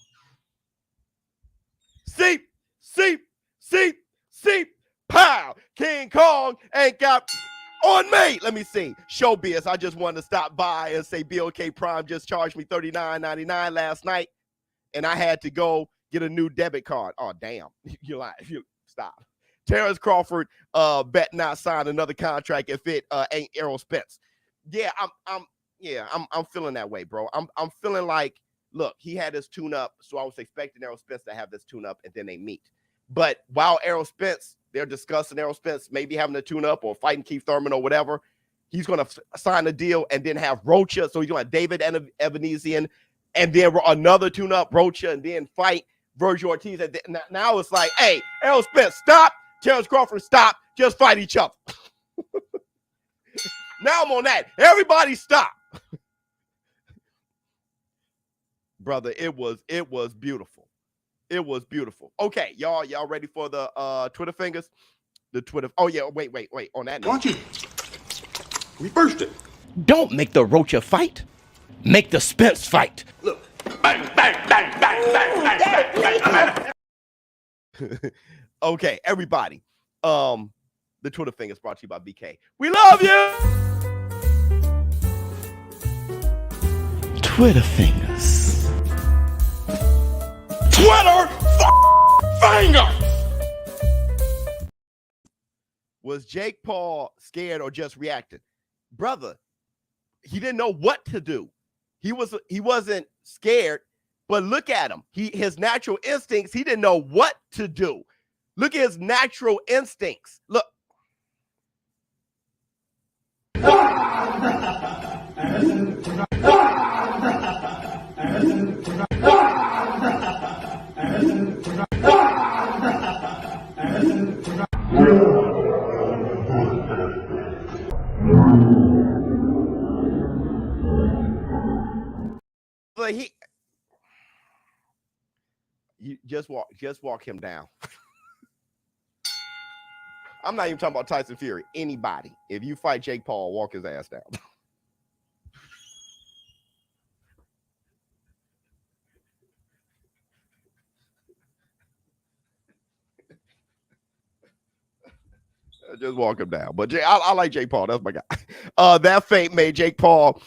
Seep, pow. King Kong ain't got on me. Let me see. ShowBizz, I just wanted to stop by and say BOK Prime just charged me $39.99 last night, and I had to go get a new debit card. Oh, damn. You lying. Stop. Terrence Crawford bet not sign another contract if it ain't Errol Spence. Yeah, I'm feeling that way, bro. I'm feeling like, look, he had his tune-up, so I was expecting Errol Spence to have this tune-up, and then they meet. But while Errol Spence, they're discussing Errol Spence maybe having a tune-up or fighting Keith Thurman or whatever, he's going to sign a deal and then have Rocha. So he's going to have David Evanesian and then another tune-up, Rocha, and then fight Virgil Ortiz. And now it's like, hey, Errol Spence, stop. Terrence Crawford, stop. Just fight each other. Now I'm on that. Everybody stop. Brother, it was beautiful. It was beautiful. Okay, y'all ready for the Twitter fingers? The Twitter. Oh yeah, wait. On that note, Why don't you reverse it? Don't make the Rocha fight. Make the Spence fight. Look, bang, bang, bang, bang, bang, bang, bang. Okay, everybody. The Twitter fingers brought to you by BK. We love you. Twitter fingers. Twitter finger. Was Jake Paul scared or just reacting? Brother, he didn't know what to do. He wasn't scared, but look at him. His natural instincts, he didn't know what to do. Look at his natural instincts. Look. But you just walk him down. I'm not even talking about Tyson Fury. Anybody. If you fight Jake Paul, walk his ass down. Just walk him down. But I like Jake Paul. That's my guy. That feint made Jake Paul,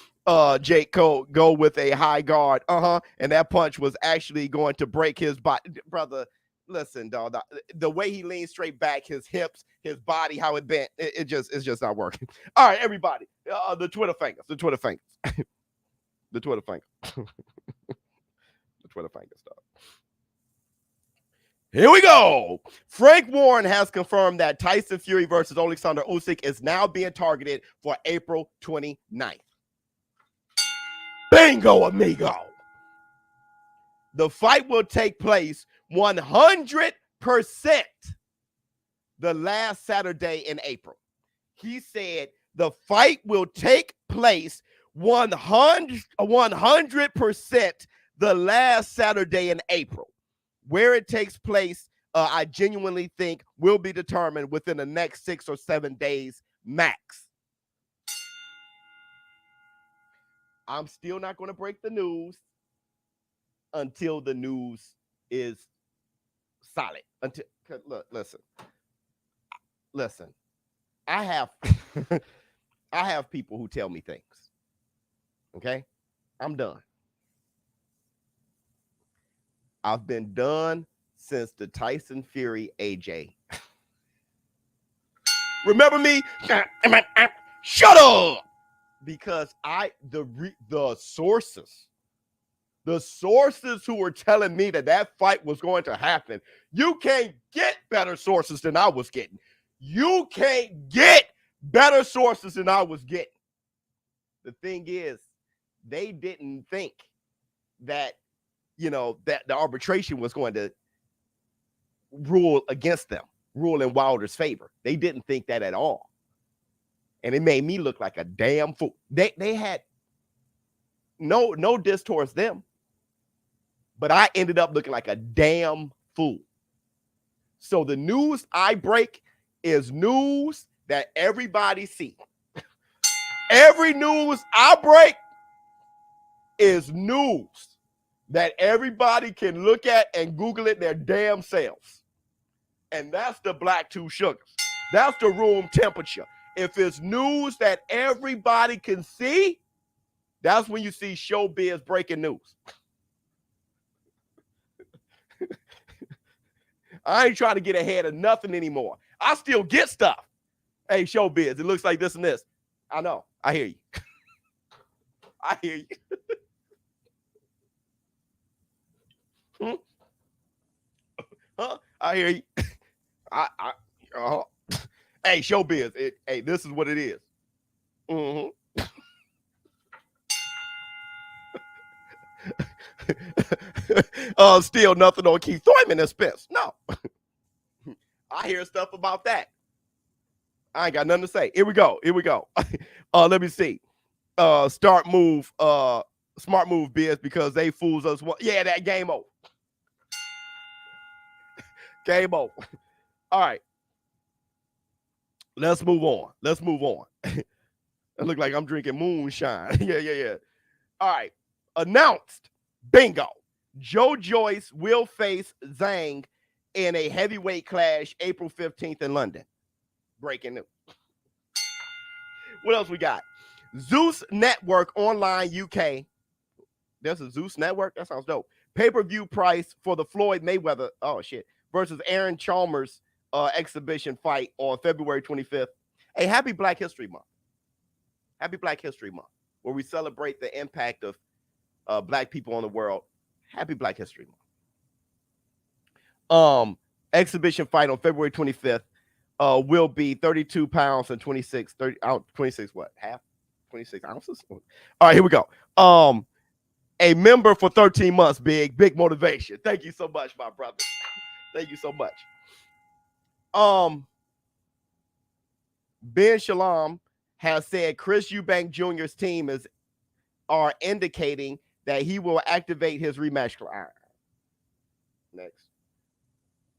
Jake Cole go with a high guard. And that punch was actually going to break his body. Brother, listen, dog. The way he leaned straight back, his hips, his body, how it bent, it's just not working. All right, everybody. The Twitter fingers. The Twitter fingers. The Twitter finger. The Twitter finger stuff. Here we go. Frank Warren has confirmed that Tyson Fury versus Alexander Usyk is now being targeted for April 29th. Bingo, amigo. The fight will take place 100% the last Saturday in April. He said the fight will take place 100% the last Saturday in April. Where it takes place, I genuinely think will be determined within the next 6 or 7 days max. I'm still not going to break the news until the news is solid. Look, listen. I have I have people who tell me things. Okay? I'm done. I've been done since the Tyson Fury AJ. Remember me? Shut up! Because the sources who were telling me that fight was going to happen, you can't get better sources than I was getting. You can't get better sources than I was getting. The thing is, they didn't think that, that the arbitration was going to rule against them, rule in Wilder's favor. They didn't think that at all. And it made me look like a damn fool. They had no diss towards them, but I ended up looking like a damn fool. So the news I break is news that everybody sees. Every news I break is news that everybody can look at and Google it their damn selves. And that's the black two sugars. That's the room temperature. If it's news that everybody can see, that's when you see ShowBizz breaking news. I ain't trying to get ahead of nothing anymore. I still get stuff. Hey, ShowBizz, it looks like this and this. I know. I hear you. I hear you. Huh? I hear you. Hey, ShowBizz. Hey, this is what it is. Still nothing on Keith Thurman and Spence. No. I hear stuff about that. I ain't got nothing to say. Here we go. Let me see. Smart move, Biz, because they fools us. Yeah, that game over. Game over. All right. Let's move on. It look like I'm drinking moonshine. Yeah. All right. Announced. Bingo. Joe Joyce will face Zhang in a heavyweight clash April 15th in London. Breaking news. What else we got? Zeus Network Online UK. There's a Zeus Network? That sounds dope. Pay-per-view price for the Floyd Mayweather, versus Aaron Chalmers exhibition fight on February 25th. Hey, happy Black History Month. Happy Black History Month, where we celebrate the impact of Black people on the world. Happy Black History Month. Exhibition fight on February 25th will be 32 pounds and 26 what? Half? 26 ounces? All right, here we go. A member for 13 months, big motivation. Thank you so much, my brother. Thank you so much. Ben Shalom has said Chris Eubank Jr.'s team are indicating that he will activate his rematch. Next.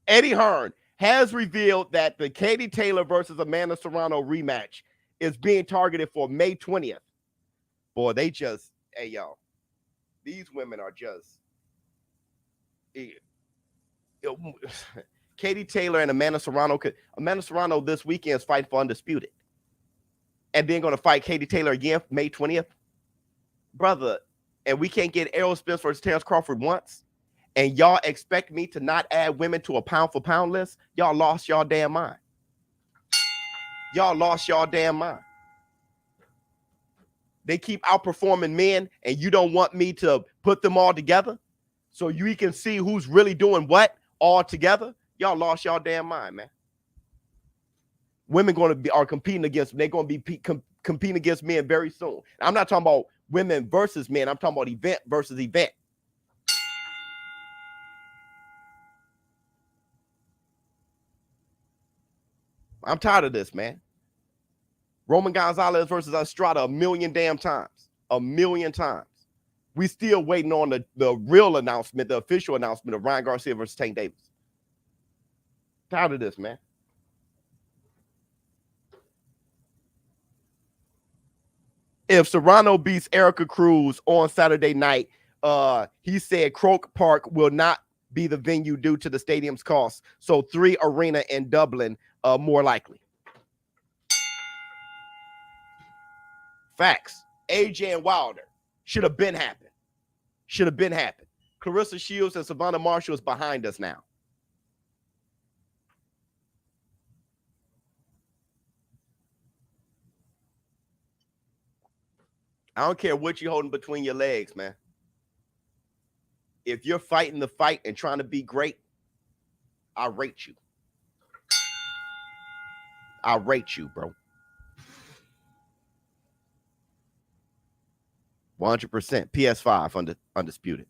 Eddie Hearn has revealed that the Katie Taylor versus Amanda Serrano rematch is being targeted for May 20th. Boy, hey, y'all. These women are just... Katie Taylor and Amanda Serrano. Amanda Serrano this weekend is fighting for Undisputed. And then going to fight Katie Taylor again May 20th. Brother, and we can't get Errol Spence versus Terrence Crawford once. And y'all expect me to not add women to a pound-for-pound list? Y'all lost y'all damn mind. Y'all lost y'all damn mind. They keep outperforming men, and you don't want me to put them all together so you can see who's really doing what all together? Y'all lost y'all damn mind, man. Women are competing against, they're going to be competing against men very soon. I'm not talking about women versus men. I'm talking about event versus event. I'm tired of this, man. Roman Gonzalez versus Estrada 1,000,000 damn times. 1,000,000 times. We still waiting on the real announcement, the official announcement of Ryan Garcia versus Tank Davis. Tired of this, man. If Serrano beats Erica Cruz on Saturday night, he said Croke Park will not be the venue due to the stadium's cost. So 3 Arena in Dublin more likely. Facts. AJ and Wilder should have been happened. Should have been happened. Clarissa Shields and Savannah Marshall is behind us now. I don't care what you're holding between your legs, man. If you're fighting the fight and trying to be great, I rate you. I rate you, bro. 100%. PS5 undisputed.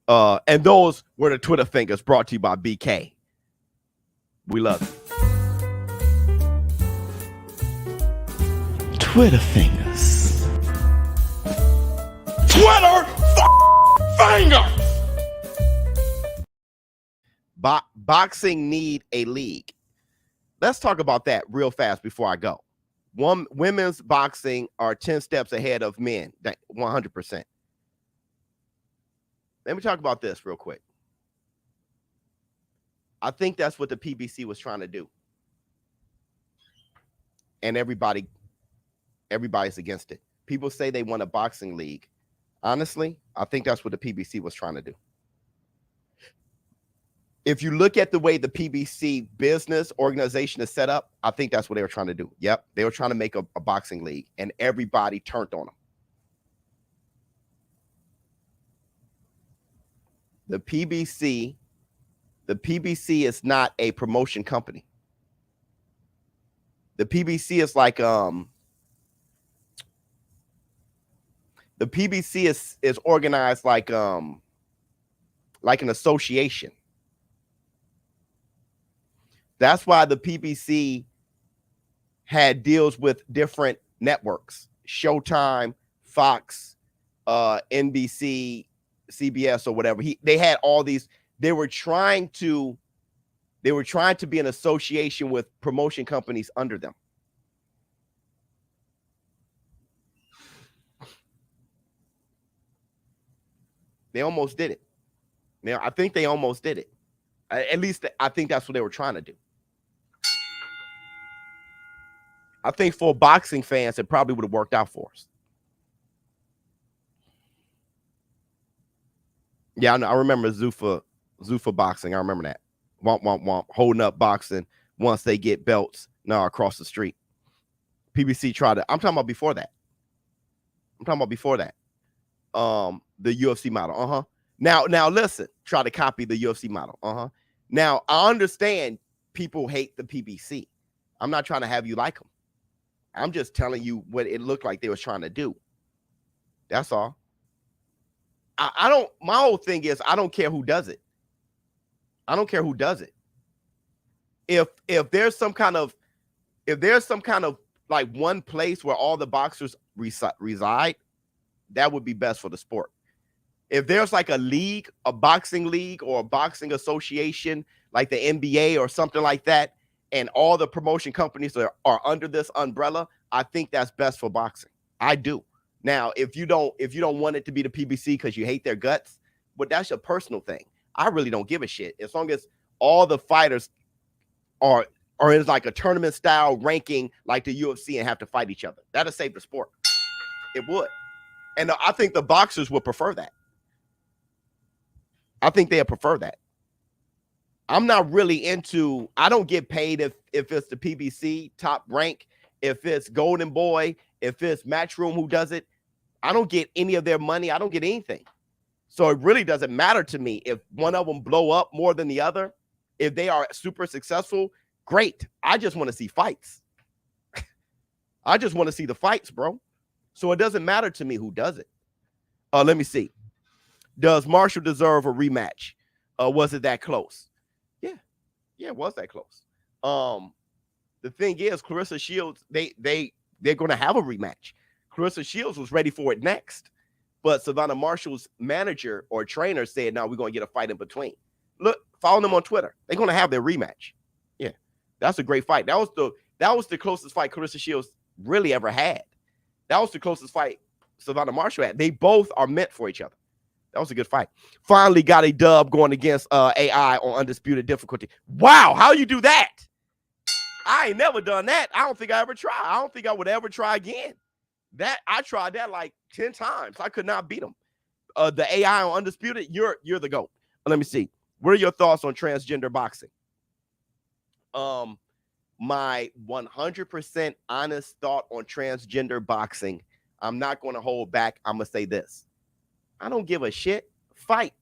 And those were the Twitter fingers brought to you by BK. We love it. Twitter fingers. Twitter fingers. Boxing need a league. Let's talk about that real fast before I go. Women's boxing are 10 steps ahead of men, 100%. Let me talk about this real quick. I think that's what the PBC was trying to do. And everybody's against it. People say they want a boxing league. Honestly, I think that's what the PBC was trying to do. If you look at the way the PBC business organization is set up, I think that's what they were trying to do. Yep. They were trying to make a boxing league, and everybody turned on them. The PBC is not a promotion company. The PBC is like the PBC is organized like an association. That's why the PBC had deals with different networks, Showtime, Fox, NBC, CBS, or whatever. They had all these. They were trying to be an association with promotion companies under them. They almost did it. Now, I think they almost did it. At least I think that's what they were trying to do. I think for boxing fans, it probably would have worked out for us. Yeah, I remember Zuffa boxing. I remember that. Womp, womp, womp. Holding up boxing once they get belts now across the street. PBC tried to. I'm talking about before that. The UFC model. Now listen. Try to copy the UFC model. Now I understand people hate the PBC. I'm not trying to have you like them. I'm just telling you what it looked like they was trying to do. That's all. I don't. My whole thing is I don't care who does it. If there's some kind of like one place where all the boxers reside, that would be best for the sport. If there's like a league, a boxing league or a boxing association like the NBA or something like that, and all the promotion companies are under this umbrella, I think that's best for boxing. I do. Now, if you don't want it to be the PBC because you hate their guts, but that's your personal thing. I really don't give a shit. As long as all the fighters are in like a tournament style ranking like the UFC and have to fight each other. That'll save the sport. It would. And I think the boxers would prefer that. I think they'd prefer that. I'm not really into, I don't get paid if it's the PBC top rank, if it's Golden Boy, if it's Matchroom who does it. I don't get any of their money. I don't get anything. So it really doesn't matter to me if one of them blow up more than the other. If they are super successful, great. I just want to see fights. I just want to see the fights, bro. So it doesn't matter to me who does it. Let me see. Does Marshall deserve a rematch? Was it that close? Yeah, it was that close. The thing is, Clarissa Shields, they're going to have a rematch. Clarissa Shields was ready for it next, but Savannah Marshall's manager or trainer said, "No, we're going to get a fight in between." Look, follow them on Twitter. They're going to have their rematch. Yeah, that's a great fight. That was the closest fight Clarissa Shields really ever had. That was the closest fight Savannah Marshall had. They both are meant for each other. That was a good fight. Finally got a dub going against AI on Undisputed Difficulty. Wow, how you do that? I ain't never done that. I don't think I ever tried. I don't think I would ever try again. That I tried that like 10 times. I could not beat him. The AI on Undisputed, you're the GOAT. Let me see. What are your thoughts on transgender boxing? My 100% honest thought on transgender boxing, I'm not going to hold back. I'm going to say this. I don't give a shit. Fight.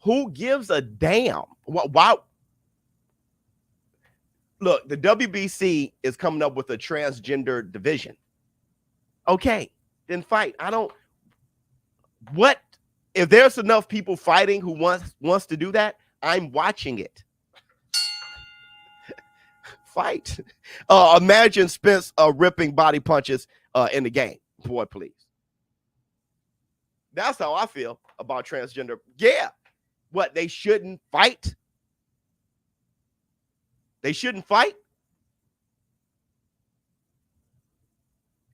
Who gives a damn? Why? Look, the WBC is coming up with a transgender division. Okay, then fight. What if there's enough people fighting who wants to do that? I'm watching it. Fight. Imagine Spence ripping body punches in the game. Boy, please. That's how I feel about transgender. Yeah. What, they shouldn't fight? They shouldn't fight?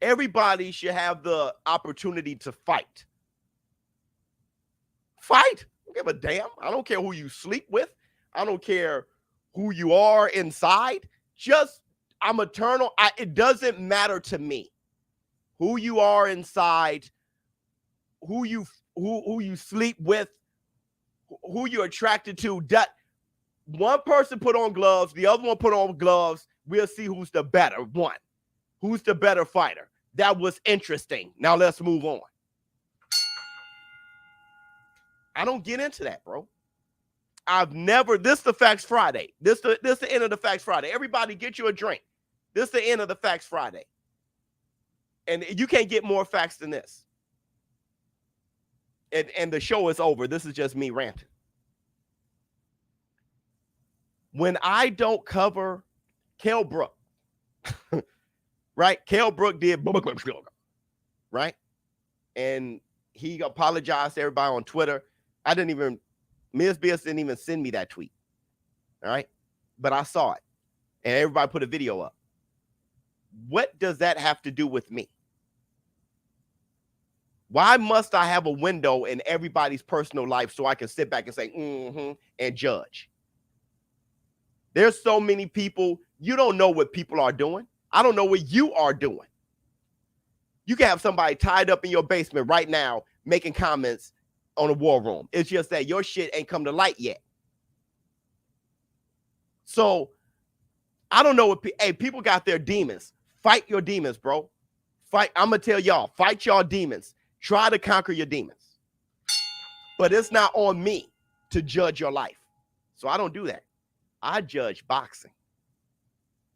Everybody should have the opportunity to fight. Fight. I don't give a damn. I don't care who you sleep with. I don't care who you are inside. I'm eternal. It doesn't matter to me who you are inside, who you sleep with, who you're attracted to. One person put on gloves, the other one put on gloves. We'll see who's the better one. Who's the better fighter? That was interesting. Now let's move on. I don't get into that, bro. This the Facts Friday. This the end of the Facts Friday. Everybody get you a drink. This the end of the Facts Friday. And you can't get more facts than this. And the show is over. This is just me ranting. When I don't cover Kell Brook, right? Kell Brook did, right? And he apologized to everybody on Twitter. Ms. BS didn't even send me that tweet. All right. But I saw it. And everybody put a video up. What does that have to do with me? Why must I have a window in everybody's personal life so I can sit back and say, and judge? There's so many people, you don't know what people are doing. I don't know what you are doing. You can have somebody tied up in your basement right now making comments on a war room. It's just that your shit ain't come to light yet. So I don't know what people got their demons. Fight your demons, bro. Fight. I'm gonna tell y'all, fight y'all demons. Try to conquer your demons. But it's not on me to judge your life. So I don't do that. I judge boxing.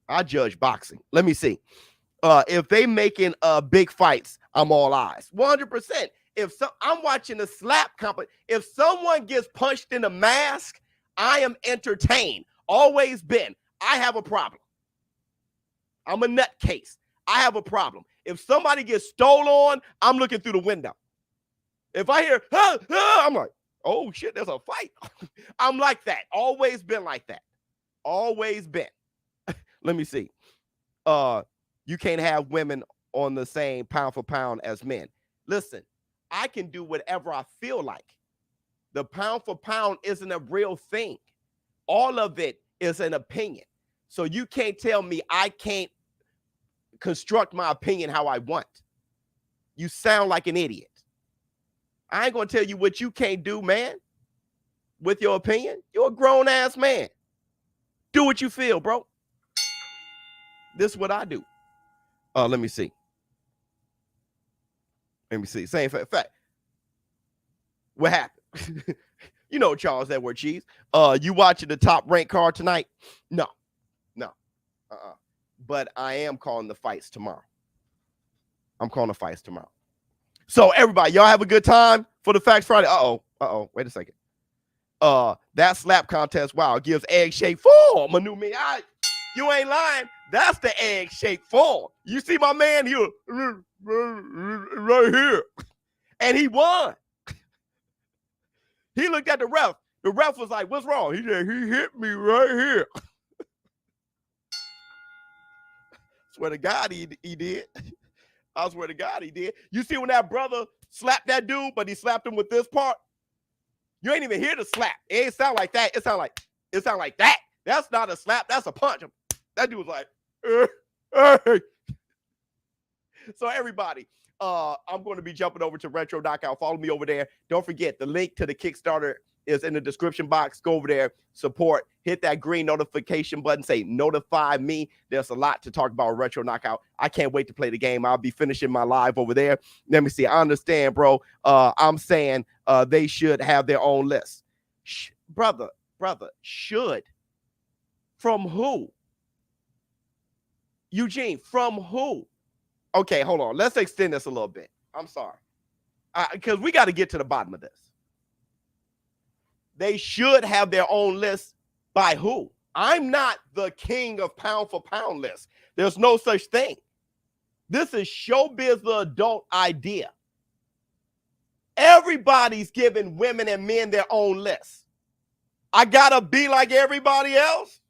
Let me see. If they making big fights, I'm all eyes. 100%. I'm watching a slap company. If someone gets punched in a mask, I am entertained. Always been. I have a problem. I'm a nutcase. I have a problem. If somebody gets stole on, I'm looking through the window. If I hear, I'm like, oh shit, there's a fight. I'm like that. Always been like that. Always been. Let me see. You can't have women on the same pound for pound as men. Listen, I can do whatever I feel like. The pound for pound isn't a real thing. All of it is an opinion. So you can't tell me I can't construct my opinion how I want. You sound like an idiot. I ain't going to tell you what you can't do, man, with your opinion. You're a grown-ass man. Do what you feel, bro. This is what I do. Let me see. Same fact. What happened? You know Charles Edward Cheese. You watching the Top Rank card tonight? No. But I am calling the fights tomorrow. I'm calling the fights tomorrow. So everybody, y'all have a good time for the Facts Friday. Wait a second. That slap contest, wow, gives egg-shaped form. A new me. You ain't lying. That's the egg-shaped form. You see my man here, right here. And he won. He looked at the ref. The ref was like, what's wrong? He said, he hit me right here. Swear to God, he did. I swear to God, he did. You see when that brother slapped that dude, but he slapped him with this part? You ain't even hear the slap. It ain't sound like that. It sound like that. That's not a slap. That's a punch. That dude was like, hey. So everybody, I'm going to be jumping over to Retro Knockout. Follow me over there. Don't forget, the link to the Kickstarter is in the description box. Go over there, support, hit that green notification button, say notify me. There's a lot to talk about Retro Knockout. I can't wait to play the game. I'll be finishing my live over there. Let me see. I understand, bro. I'm saying they should have their own list. Brother, should. From who? Eugene, from who? Okay, hold on. Let's extend this a little bit. I'm sorry. Because we got to get to the bottom of this. They should have their own list by who? I'm not the king of pound for pound list. There's no such thing. This is ShowBizz the adult idea. Everybody's giving women and men their own list. I got to be like everybody else.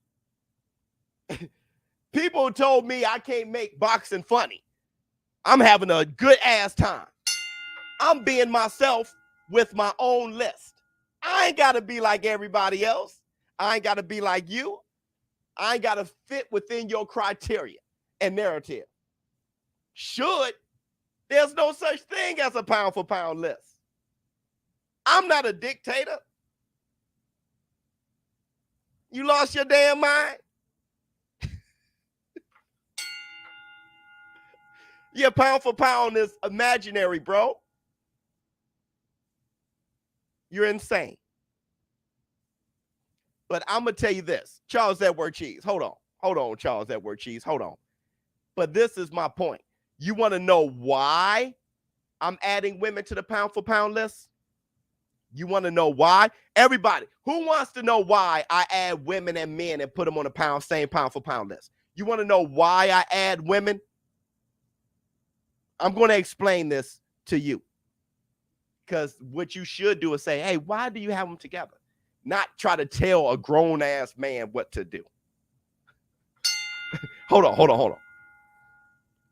People told me I can't make boxing funny. I'm having a good ass time. I'm being myself with my own list. I ain't got to be like everybody else. I ain't got to be like you. I ain't got to fit within your criteria and narrative. Should. There's no such thing as a pound for pound list. I'm not a dictator. You lost your damn mind? Yeah, pound for pound is imaginary, bro. You're insane. But I'm going to tell you this. Charles Edward Cheese. Hold on, Charles Edward Cheese. Hold on. But this is my point. You want to know why I'm adding women to the pound for pound list? You want to know why? Everybody, who wants to know why I add women and men and put them on the same pound for pound list? You want to know why I add women? I'm going to explain this to you. Because what you should do is say, hey, why do you have them together? Not try to tell a grown-ass man what to do. Hold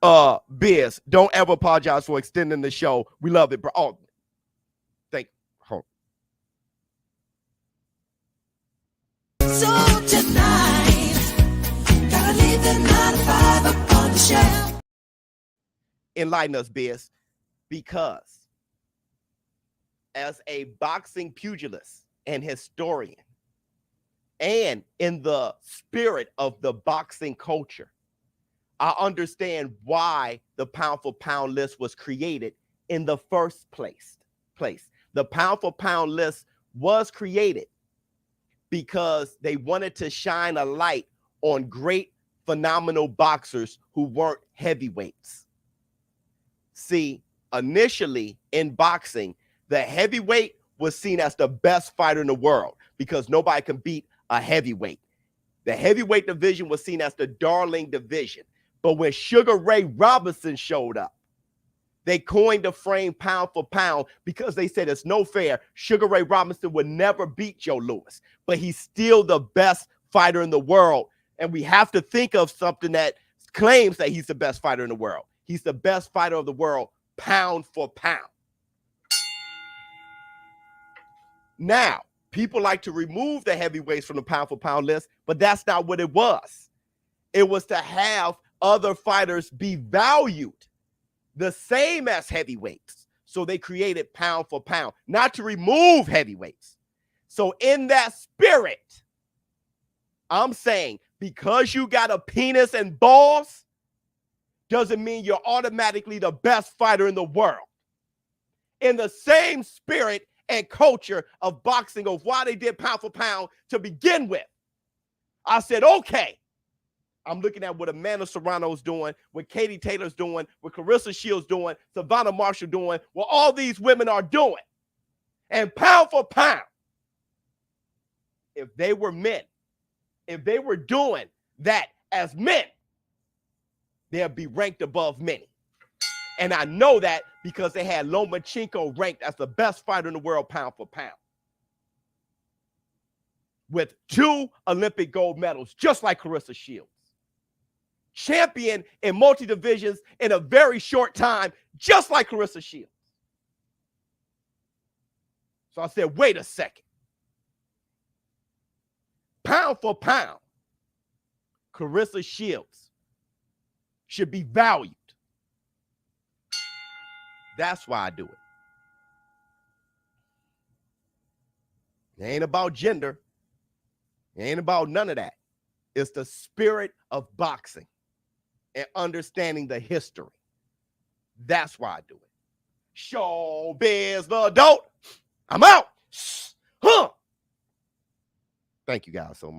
on. Biz, don't ever apologize for extending the show. We love it, bro. Oh, thank you. Hold So tonight, gotta leave the 9 to 5 up on the shelf. Enlighten us, Biz, because as a boxing pugilist and historian, and in the spirit of the boxing culture, I understand why the pound for pound list was created in the first place. The pound for pound list was created because they wanted to shine a light on great, phenomenal boxers who weren't heavyweights. See, initially in boxing, the heavyweight was seen as the best fighter in the world because nobody can beat a heavyweight. The heavyweight division was seen as the darling division. But when Sugar Ray Robinson showed up, they coined the frame pound for pound because they said it's no fair. Sugar Ray Robinson would never beat Joe Louis, but he's still the best fighter in the world. And we have to think of something that claims that he's the best fighter in the world. He's the best fighter of the world, pound for pound. Now, People like to remove the heavyweights from the pound for pound list, but that's not what it was. It was to have other fighters be valued the same as heavyweights. So they created pound for pound, not to remove heavyweights. So in that spirit, I'm saying because you got a penis and balls doesn't mean you're automatically the best fighter in the world. In the same spirit and culture of boxing, of why they did pound for pound to begin with, I said, okay, I'm looking at what Amanda Serrano's doing, what Katie Taylor's doing, what Clarissa Shields doing, Savannah Marshall doing, what all these women are doing. And pound for pound, if they were men, if they were doing that as men, they'd be ranked above many. And I know that because they had Lomachenko ranked as the best fighter in the world pound for pound, with 2 Olympic gold medals, just like Clarissa Shields. Champion in multi-divisions in a very short time, just like Clarissa Shields. So I said, wait a second. Pound for pound, Clarissa Shields should be valued. That's why I do it. It ain't about gender. It ain't about none of that. It's the spirit of boxing and understanding the history. That's why I do it. ShowBizz the Adult. I'm out. Thank you guys so much.